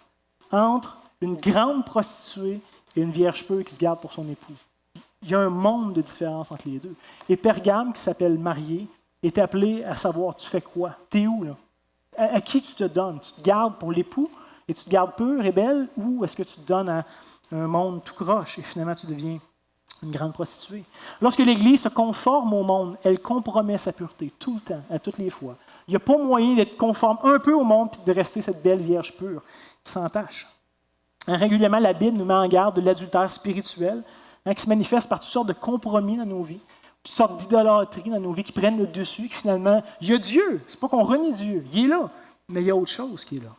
entre une grande prostituée et une vierge pure qui se garde pour son époux? Il y a un monde de différence entre les deux. Et Pergame, qui s'appelle marié, est appelé à savoir, tu fais quoi? T'es où, là? À qui tu te donnes? Tu te gardes pour l'époux et tu te gardes pure et belle, ou est-ce que tu te donnes à un monde tout croche et finalement tu deviens une grande prostituée? Lorsque l'Église se conforme au monde, elle compromet sa pureté tout le temps, à toutes les fois. Il n'y a pas moyen d'être conforme un peu au monde et de rester cette belle vierge pure, sans tache. Régulièrement, la Bible nous met en garde de l'adultère spirituel, qui se manifeste par toutes sortes de compromis dans nos vies, toutes sortes d'idolâtries dans nos vies qui prennent le dessus, qui finalement, il y a Dieu. C'est pas qu'on renie Dieu, il est là, mais il y a autre chose qui est là.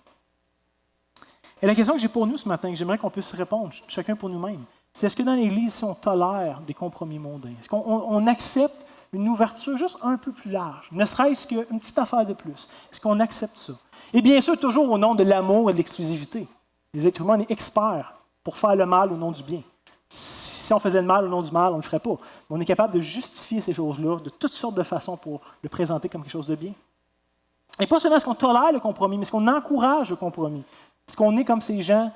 Et la question que j'ai pour nous ce matin, que j'aimerais qu'on puisse répondre, chacun pour nous-mêmes, c'est est-ce que dans l'Église, si on tolère des compromis mondains? Est-ce qu'on accepte une ouverture juste un peu plus large, ne serait-ce qu'une petite affaire de plus? Est-ce qu'on accepte ça? Et bien sûr, toujours au nom de l'amour et de l'exclusivité. Les êtres humains, on est experts pour faire le mal au nom du bien. Si on faisait le mal au nom du mal, on ne le ferait pas. Mais on est capable de justifier ces choses-là de toutes sortes de façons pour le présenter comme quelque chose de bien. Et pas seulement est-ce qu'on tolère le compromis, mais est-ce qu'on encourage le compromis? Est-ce qu'on est comme ces gens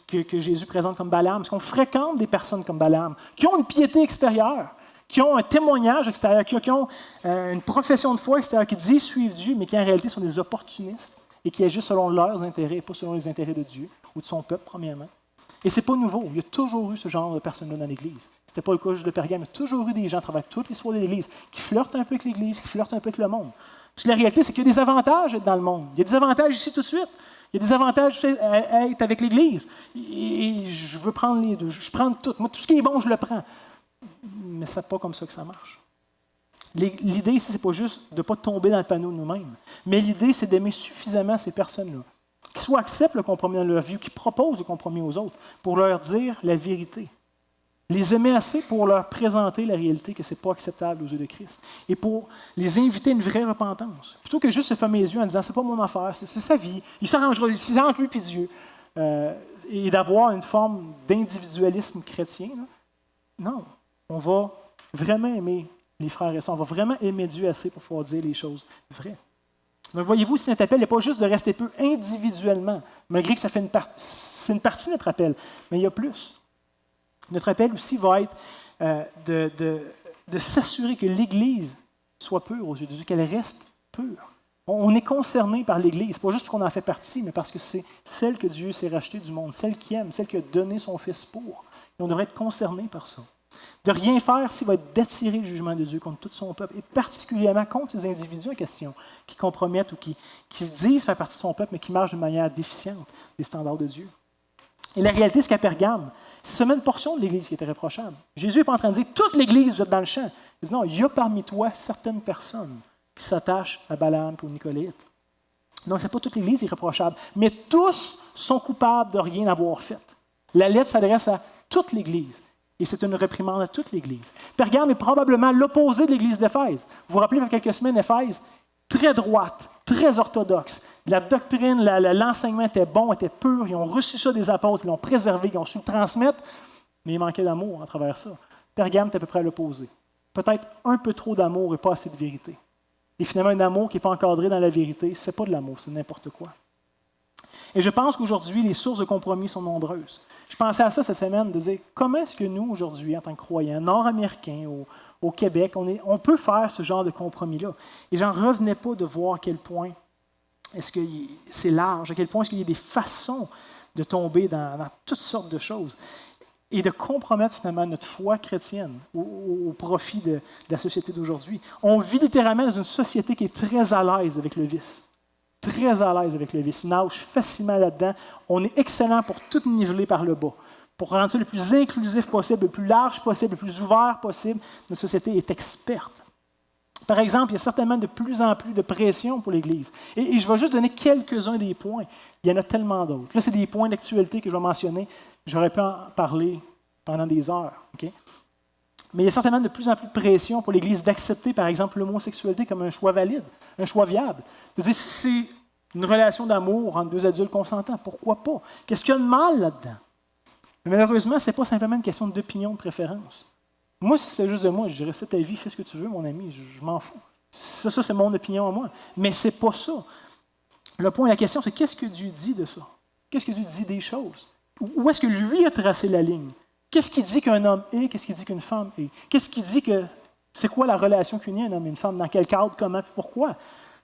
que Jésus présente comme Balaam? Est-ce qu'on fréquente des personnes comme Balaam, qui ont une piété extérieure, qui ont un témoignage extérieur, qui ont une profession de foi extérieure, qui disent suivre Dieu, mais qui en réalité sont des opportunistes et qui agissent selon leurs intérêts et pas selon les intérêts de Dieu ou de son peuple, premièrement? Et ce n'est pas nouveau. Il y a toujours eu ce genre de personnes-là dans l'Église. Ce n'était pas le cas juste de Pergame. Il y a toujours eu des gens à travers toute l'histoire de l'Église qui flirtent un peu avec l'Église, qui flirtent un peu avec le monde. Parce que la réalité, c'est qu'il y a des avantages à être dans le monde. Il y a des avantages ici tout de suite. Il y a des avantages à être avec l'Église. Et je veux prendre les deux. Je prends tout. Moi, tout ce qui est bon, je le prends. Mais ce n'est pas comme ça que ça marche. L'idée ici, ce n'est pas juste de ne pas tomber dans le panneau de nous-mêmes. Mais l'idée, c'est d'aimer suffisamment ces personnes-là, qui soit acceptent le compromis dans leur vie, qui proposent le compromis aux autres, pour leur dire la vérité. Les aimer assez pour leur présenter la réalité que ce n'est pas acceptable aux yeux de Christ. Et pour les inviter à une vraie repentance. Plutôt que juste se fermer les yeux en disant « c'est pas mon affaire, c'est sa vie, il s'arrangera, il s'arrange lui puis Dieu. Et d'avoir une forme d'individualisme chrétien. Là. Non. on va vraiment aimer les frères et sœurs. On va vraiment aimer Dieu assez pour pouvoir dire les choses vraies. Donc, voyez-vous, si notre appel n'est pas juste de rester peu individuellement, malgré que c'est une partie de notre appel, mais il y a plus. Notre appel aussi va être de s'assurer que l'Église soit pure aux yeux de Dieu, qu'elle reste pure. On est concerné par l'Église, pas juste parce qu'on en fait partie, mais parce que c'est celle que Dieu s'est rachetée du monde, celle qui aime, celle qui a donné son Fils pour. Et on devrait être concerné par ça. De rien faire, s'il va être d'attirer le jugement de Dieu contre tout son peuple, et particulièrement contre ces individus en question, qui compromettent ou qui se disent faire partie de son peuple, mais qui marchent de manière déficiente des standards de Dieu. Et la réalité, c'est qu'à Pergame, c'est seulement une portion de l'Église qui était réprochable. Jésus n'est pas en train de dire « toute l'Église, vous êtes dans le champ ». Il dit « non, il y a parmi toi certaines personnes qui s'attachent à Balaam et aux Nicolaïtes. » Donc, ce n'est pas toute l'Église qui est réprochable, mais tous sont coupables de rien avoir fait. La lettre s'adresse à toute l'Église. Et c'est une réprimande à toute l'Église. Pergame est probablement l'opposé de l'Église d'Éphèse. Vous vous rappelez, il y a quelques semaines, Éphèse, très droite, très orthodoxe. La doctrine, l'enseignement était bon, était pur. Ils ont reçu ça des apôtres, ils l'ont préservé, ils ont su le transmettre, mais il manquait d'amour à travers ça. Pergame est à peu près à l'opposé. Peut-être un peu trop d'amour et pas assez de vérité. Et finalement, un amour qui n'est pas encadré dans la vérité, ce n'est pas de l'amour, c'est n'importe quoi. Et je pense qu'aujourd'hui, les sources de compromis sont nombreuses. Je pensais à ça cette semaine, de dire comment est-ce que nous, aujourd'hui, en tant que croyants, nord-américains, au Québec, on peut faire ce genre de compromis-là. Et j'en revenais pas de voir à quel point est-ce que c'est large, à quel point est-ce qu'il y a des façons de tomber dans toutes sortes de choses et de compromettre finalement notre foi chrétienne au profit de la société d'aujourd'hui. On vit littéralement dans une société qui est très à l'aise avec le vice. Très à l'aise avec le vice. Il nage facilement là-dedans. On est excellent pour tout niveler par le bas. Pour rendre ça le plus inclusif possible, le plus large possible, le plus ouvert possible, notre société est experte. Par exemple, il y a certainement de plus en plus de pression pour l'Église. Et je vais juste donner quelques-uns des points. Il y en a tellement d'autres. Là, c'est des points d'actualité que je vais mentionner. J'aurais pu en parler pendant des heures. Okay? Mais il y a certainement de plus en plus de pression pour l'Église d'accepter, par exemple, l'homosexualité comme un choix valide, un choix viable. C'est-à-dire, si c'est une relation d'amour entre deux adultes consentants, pourquoi pas? Qu'est-ce qu'il y a de mal là-dedans? Mais malheureusement, ce n'est pas simplement une question d'opinion, de préférence. Moi, si c'était juste de moi, je dirais, c'est ta vie, fais ce que tu veux, mon ami, je m'en fous. Ça, c'est mon opinion à moi. Mais ce n'est pas ça. Le point, la question, c'est qu'est-ce que Dieu dit de ça? Qu'est-ce que Dieu dit des choses? Où est-ce que lui a tracé la ligne? Qu'est-ce qu'il dit qu'un homme est? Qu'est-ce qu'il dit qu'une femme est? Qu'est-ce qu'il dit que c'est quoi la relation qu'unit un homme et une femme? Dans quel cadre, comment, pourquoi?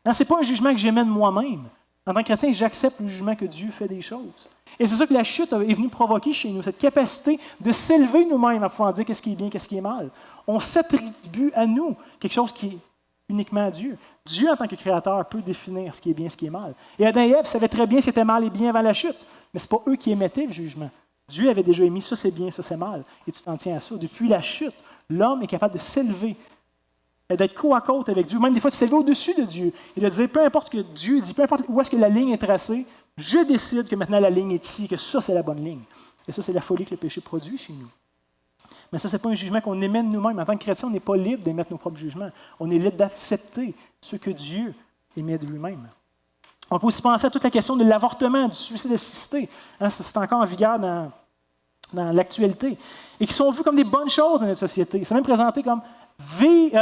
Ce n'est pas un jugement que j'émène moi-même. En tant que chrétien, j'accepte le jugement que Dieu fait des choses. Et c'est ça que la chute est venue provoquer chez nous, cette capacité de s'élever nous-mêmes à pouvoir dire qu'est-ce qui est bien, qu'est-ce qui est mal. On s'attribue à nous quelque chose qui est uniquement à Dieu. Dieu, en tant que créateur, peut définir ce qui est bien, ce qui est mal. Et Adam et Ève savaient très bien ce qui était mal et bien avant la chute, mais ce n'est pas eux qui émettaient le jugement. Dieu avait déjà émis ça c'est bien, ça c'est mal, et tu t'en tiens à ça. Depuis la chute, l'homme est capable de s'élever, d'être côte à côte avec Dieu, même des fois de s'élever au-dessus de Dieu, et de dire, peu importe ce que Dieu dit, peu importe où est-ce que la ligne est tracée, je décide que maintenant la ligne est ici, que ça c'est la bonne ligne. Et ça, c'est la folie que le péché produit chez nous. Mais ça, ce n'est pas un jugement qu'on émène nous-mêmes. En tant que chrétien, on n'est pas libre d'émettre nos propres jugements. On est libre d'accepter ce que Dieu émet de lui-même. On peut aussi penser à toute la question de l'avortement, du suicide assisté. C'est encore en vigueur dans l'actualité. Et qui sont vus comme des bonnes choses dans notre société. C'est même présenté comme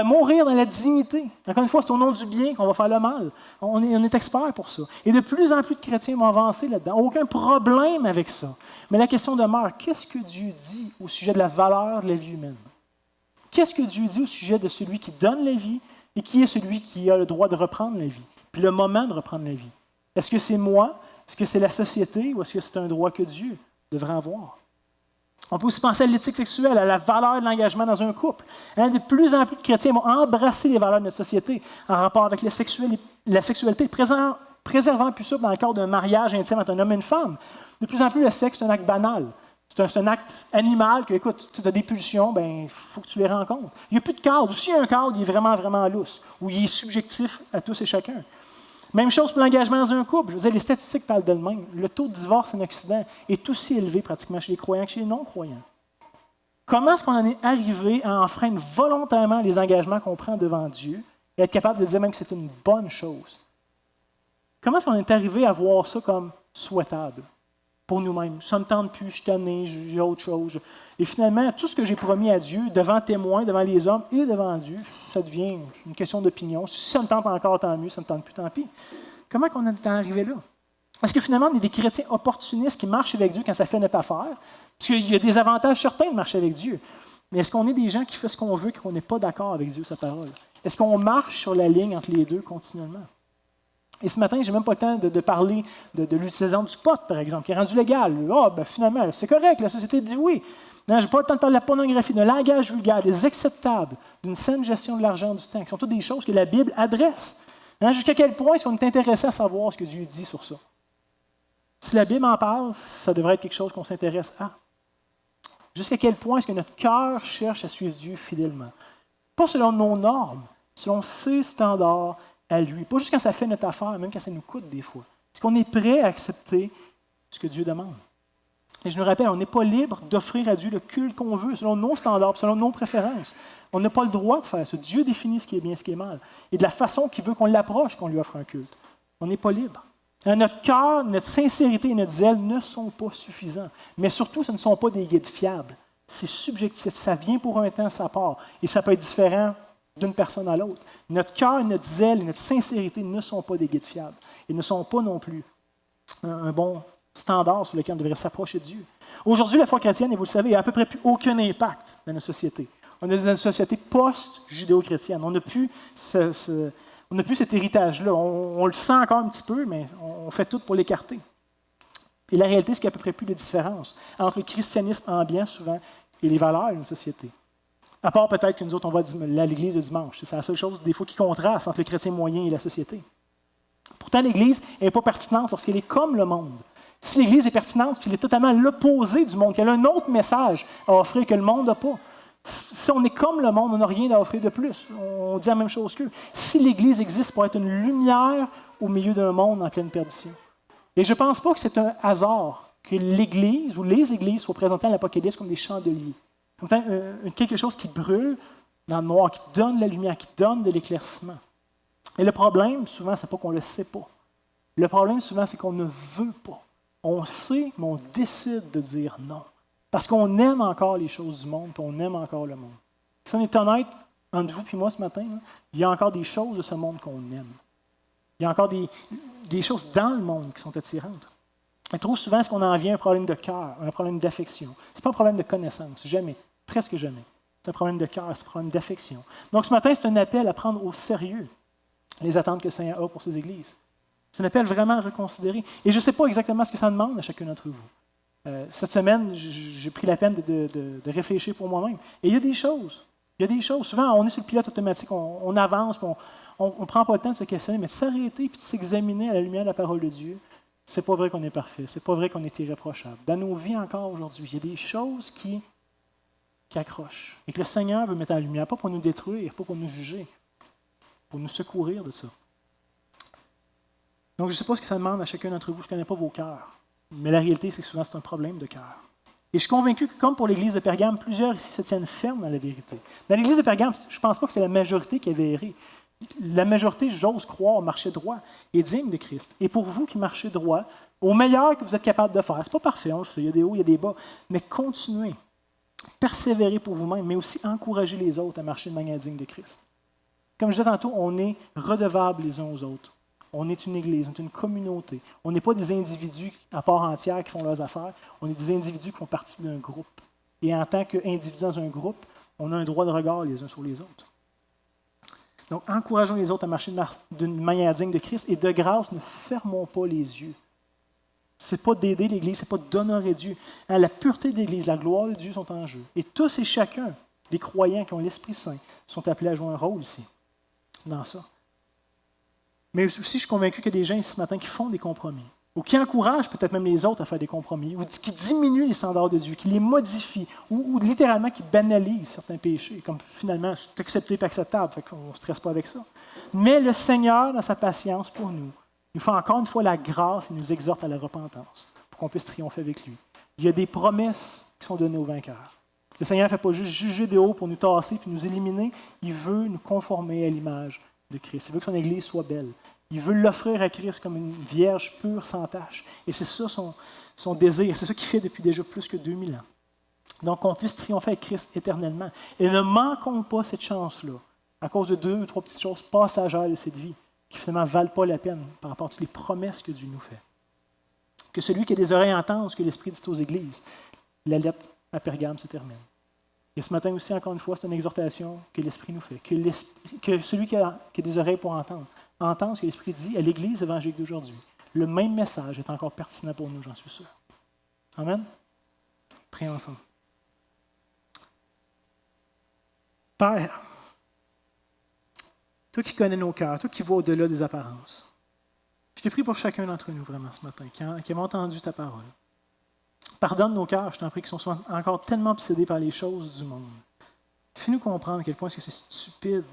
mourir dans la dignité. Encore une fois, c'est au nom du bien qu'on va faire le mal. On est expert pour ça. Et de plus en plus de chrétiens vont avancer là-dedans. Aucun problème avec ça. Mais la question demeure, qu'est-ce que Dieu dit au sujet de la valeur de la vie humaine? Qu'est-ce que Dieu dit au sujet de celui qui donne la vie et qui est celui qui a le droit de reprendre la vie? Puis le moment de reprendre la vie. Est-ce que c'est moi? Est-ce que c'est la société? Ou est-ce que c'est un droit que Dieu devrait avoir? On peut aussi penser à l'éthique sexuelle, à la valeur de l'engagement dans un couple. De plus en plus de chrétiens vont embrasser les valeurs de notre société en rapport avec la sexualité, préservant plus ça dans le cadre d'un mariage intime entre un homme et une femme. De plus en plus, le sexe, c'est un acte banal. C'est un acte animal que, écoute, tu as des pulsions, il faut que tu les rencontres. Il n'y a plus de cadre. Ou s'il y a un cadre, il est vraiment, vraiment lousse, ou il est subjectif à tous et chacun. Même chose pour l'engagement dans un couple. Je veux dire, les statistiques parlent d'elles-mêmes. Le taux de divorce en Occident est aussi élevé pratiquement chez les croyants que chez les non-croyants. Comment est-ce qu'on en est arrivé à enfreindre volontairement les engagements qu'on prend devant Dieu et être capable de dire même que c'est une bonne chose? Comment est-ce qu'on est arrivé à voir ça comme souhaitable? pour nous-mêmes. Ça ne me tente plus, je suis tanné, j'ai autre chose. Et finalement, tout ce que j'ai promis à Dieu, devant témoins, devant les hommes et devant Dieu, ça devient une question d'opinion. Si ça me tente encore, tant mieux. Ça ne me tente plus, tant pis. Comment on est arrivé là? Est-ce que finalement, on est des chrétiens opportunistes qui marchent avec Dieu quand ça fait notre affaire? Parce qu'il y a des avantages certains de marcher avec Dieu. Mais est-ce qu'on est des gens qui font ce qu'on veut et qu'on n'est pas d'accord avec Dieu, sa parole? Est-ce qu'on marche sur la ligne entre les deux continuellement? Et ce matin, je n'ai même pas le temps de parler de l'utilisation du pot, par exemple, qui est rendu légal. Finalement, c'est correct, la société dit oui. Non, je n'ai pas le temps de parler de la pornographie, d'un langage vulgaire, des excès de table, d'une saine gestion de l'argent du temps, qui sont toutes des choses que la Bible adresse. Jusqu'à quel point est-ce qu'on est intéressé à savoir ce que Dieu dit sur ça? Si la Bible en parle, ça devrait être quelque chose qu'on s'intéresse à. Jusqu'à quel point est-ce que notre cœur cherche à suivre Dieu fidèlement? Pas selon nos normes, selon ses standards à lui. Pas juste quand ça fait notre affaire, même quand ça nous coûte des fois. Est-ce qu'on est prêt à accepter ce que Dieu demande? Et je nous rappelle, on n'est pas libre d'offrir à Dieu le culte qu'on veut, selon nos standards, selon nos préférences. On n'a pas le droit de faire ça. Dieu définit ce qui est bien, ce qui est mal. Et de la façon qu'il veut qu'on l'approche, qu'on lui offre un culte. On n'est pas libre. Notre cœur, notre sincérité et notre zèle ne sont pas suffisants. Mais surtout, ce ne sont pas des guides fiables. C'est subjectif. Ça vient pour un temps, ça part. Et ça peut être différent d'une personne à l'autre. Notre cœur, notre zèle et notre sincérité ne sont pas des guides fiables. Ils ne sont pas non plus un bon standard sur lequel on devrait s'approcher de Dieu. Aujourd'hui, la foi chrétienne, et vous le savez, n'a à peu près plus aucun impact dans notre société. On est dans une société post-judéo-chrétienne. On n'a plus cet héritage-là. On le sent encore un petit peu, mais on fait tout pour l'écarter. Et la réalité, c'est qu'il n'y a à peu près plus de différence entre le christianisme ambiant, souvent, et les valeurs d'une société. À part peut-être que nous autres, on va à l'église le dimanche. C'est la seule chose, des fois, qui contraste entre le chrétien moyen et la société. Pourtant, l'Église n'est pas pertinente lorsqu'elle est comme le monde. Si l'Église est pertinente, c'est qu'elle est totalement l'opposé du monde, qu'elle a un autre message à offrir que le monde n'a pas. Si on est comme le monde, on n'a rien à offrir de plus. On dit la même chose qu'eux. Si l'Église existe pour être une lumière au milieu d'un monde en pleine perdition. Et je ne pense pas que c'est un hasard que l'Église ou les Églises soient présentées à l'Apocalypse comme des chandeliers. Comme quelque chose qui brûle dans le noir, qui donne la lumière, qui donne de l'éclaircissement. Et le problème, souvent, c'est pas qu'on ne le sait pas. Le problème, souvent, c'est qu'on ne veut pas. On sait, mais on décide de dire non. Parce qu'on aime encore les choses du monde, puis on aime encore le monde. Si on est honnête, entre vous et moi ce matin, il y a encore des choses de ce monde qu'on aime. Il y a encore des choses dans le monde qui sont attirantes. Et trop souvent, est-ce qu'on en vient à un problème de cœur, un problème d'affection? Ce n'est pas un problème de connaissance, jamais, presque jamais. C'est un problème de cœur, c'est un problème d'affection. Donc ce matin, c'est un appel à prendre au sérieux les attentes que le Seigneur a pour ses églises. C'est un appel vraiment à reconsidérer. Et je ne sais pas exactement ce que ça demande à chacun d'entre vous. Cette semaine, j'ai pris la peine de réfléchir pour moi-même. Et il y a des choses. Souvent, on est sur le pilote automatique, on avance, on ne prend pas le temps de se questionner, mais de s'arrêter et de s'examiner à la lumière de la parole de Dieu. C'est pas vrai qu'on est parfait. C'est pas vrai qu'on est irréprochable. Dans nos vies encore aujourd'hui, il y a des choses qui accrochent. Et que le Seigneur veut mettre en lumière, pas pour nous détruire, pas pour nous juger, pour nous secourir de ça. Donc, je ne sais pas ce que ça demande à chacun d'entre vous. Je ne connais pas vos cœurs. Mais la réalité, c'est que souvent, c'est un problème de cœur. Et je suis convaincu que, comme pour l'Église de Pergame, plusieurs ici se tiennent fermes dans la vérité. Dans l'Église de Pergame, je ne pense pas que c'est la majorité qui avait erré. La majorité, j'ose croire, marchait droit et digne de Christ. Et pour vous qui marchez droit, au meilleur que vous êtes capable de faire, ce n'est pas parfait, on le sait, il y a des hauts, il y a des bas, mais continuez, persévérez pour vous-même, mais aussi encouragez les autres à marcher de manière digne de Christ. Comme je disais tantôt, on est redevables les uns aux autres. On est une Église, on est une communauté. On n'est pas des individus à part entière qui font leurs affaires. On est des individus qui font partie d'un groupe. Et en tant qu'individus dans un groupe, on a un droit de regard les uns sur les autres. Donc, encourageons les autres à marcher d'une manière digne de Christ. Et de grâce, ne fermons pas les yeux. Ce n'est pas d'aider l'Église, ce n'est pas d'honorer Dieu. La pureté de l'Église, la gloire de Dieu sont en jeu. Et tous et chacun, les croyants qui ont l'Esprit Saint, sont appelés à jouer un rôle ici, dans ça. Mais aussi, je suis convaincu qu'il y a des gens ici ce matin qui font des compromis, ou qui encouragent peut-être même les autres à faire des compromis, ou qui diminuent les standards de Dieu, qui les modifient, ou littéralement qui banalisent certains péchés, comme finalement, c'est accepté et acceptable, fait qu'on ne stresse pas avec ça. Mais le Seigneur, dans sa patience pour nous, nous fait encore une fois la grâce et nous exhorte à la repentance, pour qu'on puisse triompher avec lui. Il y a des promesses qui sont données aux vainqueurs. Le Seigneur ne fait pas juste juger de haut pour nous tasser puis nous éliminer, il veut nous conformer à l'image de Christ. Il veut que son Église soit belle. Il veut l'offrir à Christ comme une vierge pure sans tache. Et c'est ça son désir. C'est ça qu'il fait depuis déjà plus que 2000 ans. Donc, qu'on puisse triompher avec Christ éternellement. Et ne manquons pas cette chance-là, à cause de 2 ou 3 petites choses passagères de cette vie, qui finalement ne valent pas la peine par rapport à toutes les promesses que Dieu nous fait. Que celui qui a des oreilles entende ce que l'Esprit dit aux églises. La lettre à Pergame se termine. Et ce matin aussi, encore une fois, c'est une exhortation que l'Esprit nous fait. Que celui qui a des oreilles pour entende ce que l'Esprit dit à l'Église évangélique d'aujourd'hui. Le même message est encore pertinent pour nous, j'en suis sûr. Amen? Prions ensemble. Père, toi qui connais nos cœurs, toi qui vois au-delà des apparences, je te prie pour chacun d'entre nous vraiment ce matin, qui a entendu ta parole. Pardonne nos cœurs, je t'en prie, qui sont encore tellement obsédés par les choses du monde. Fais-nous comprendre à quel point c'est stupide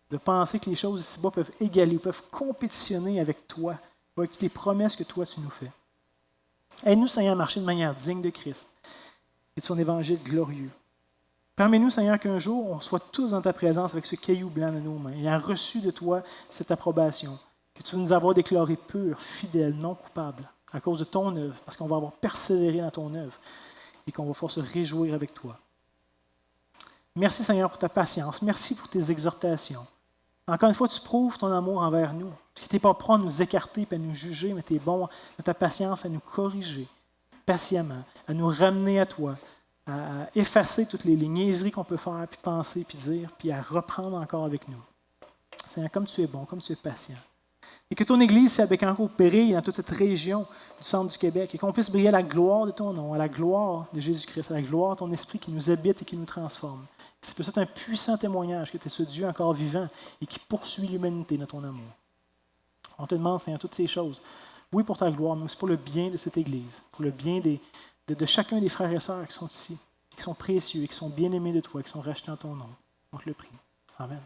de penser que les choses ici-bas peuvent égaler, peuvent compétitionner avec toi, avec toutes les promesses que toi tu nous fais. Aide-nous, Seigneur, à marcher de manière digne de Christ et de son évangile glorieux. Permets-nous, Seigneur, qu'un jour, on soit tous dans ta présence avec ce caillou blanc de nos mains, ayant reçu de toi cette approbation, que tu vas nous avoir déclarés purs, fidèles, non coupables, à cause de ton œuvre, parce qu'on va avoir persévéré dans ton œuvre et qu'on va pouvoir se réjouir avec toi. Merci, Seigneur, pour ta patience. Merci pour tes exhortations. Encore une fois, tu prouves ton amour envers nous. Tu n'es pas prêt à nous écarter et à nous juger, mais tu es bon dans ta patience à nous corriger patiemment, à nous ramener à toi, à effacer toutes les niaiseries qu'on peut faire, puis penser, puis dire, puis à reprendre encore avec nous. Seigneur, comme tu es bon, comme tu es patient. Et que ton Église, c'est avec encore brille dans toute cette région du centre du Québec, et qu'on puisse briller à la gloire de ton nom, à la gloire de Jésus-Christ, à la gloire de ton Esprit qui nous habite et qui nous transforme. C'est peut-être un puissant témoignage que tu es ce Dieu encore vivant et qui poursuit l'humanité dans ton amour. On te demande, Seigneur, toutes ces choses. Oui, pour ta gloire, mais aussi pour le bien de cette Église, pour le bien de chacun des frères et sœurs qui sont ici, qui sont précieux, qui sont bien-aimés de toi, qui sont rachetés en ton nom. On te le prie. Amen.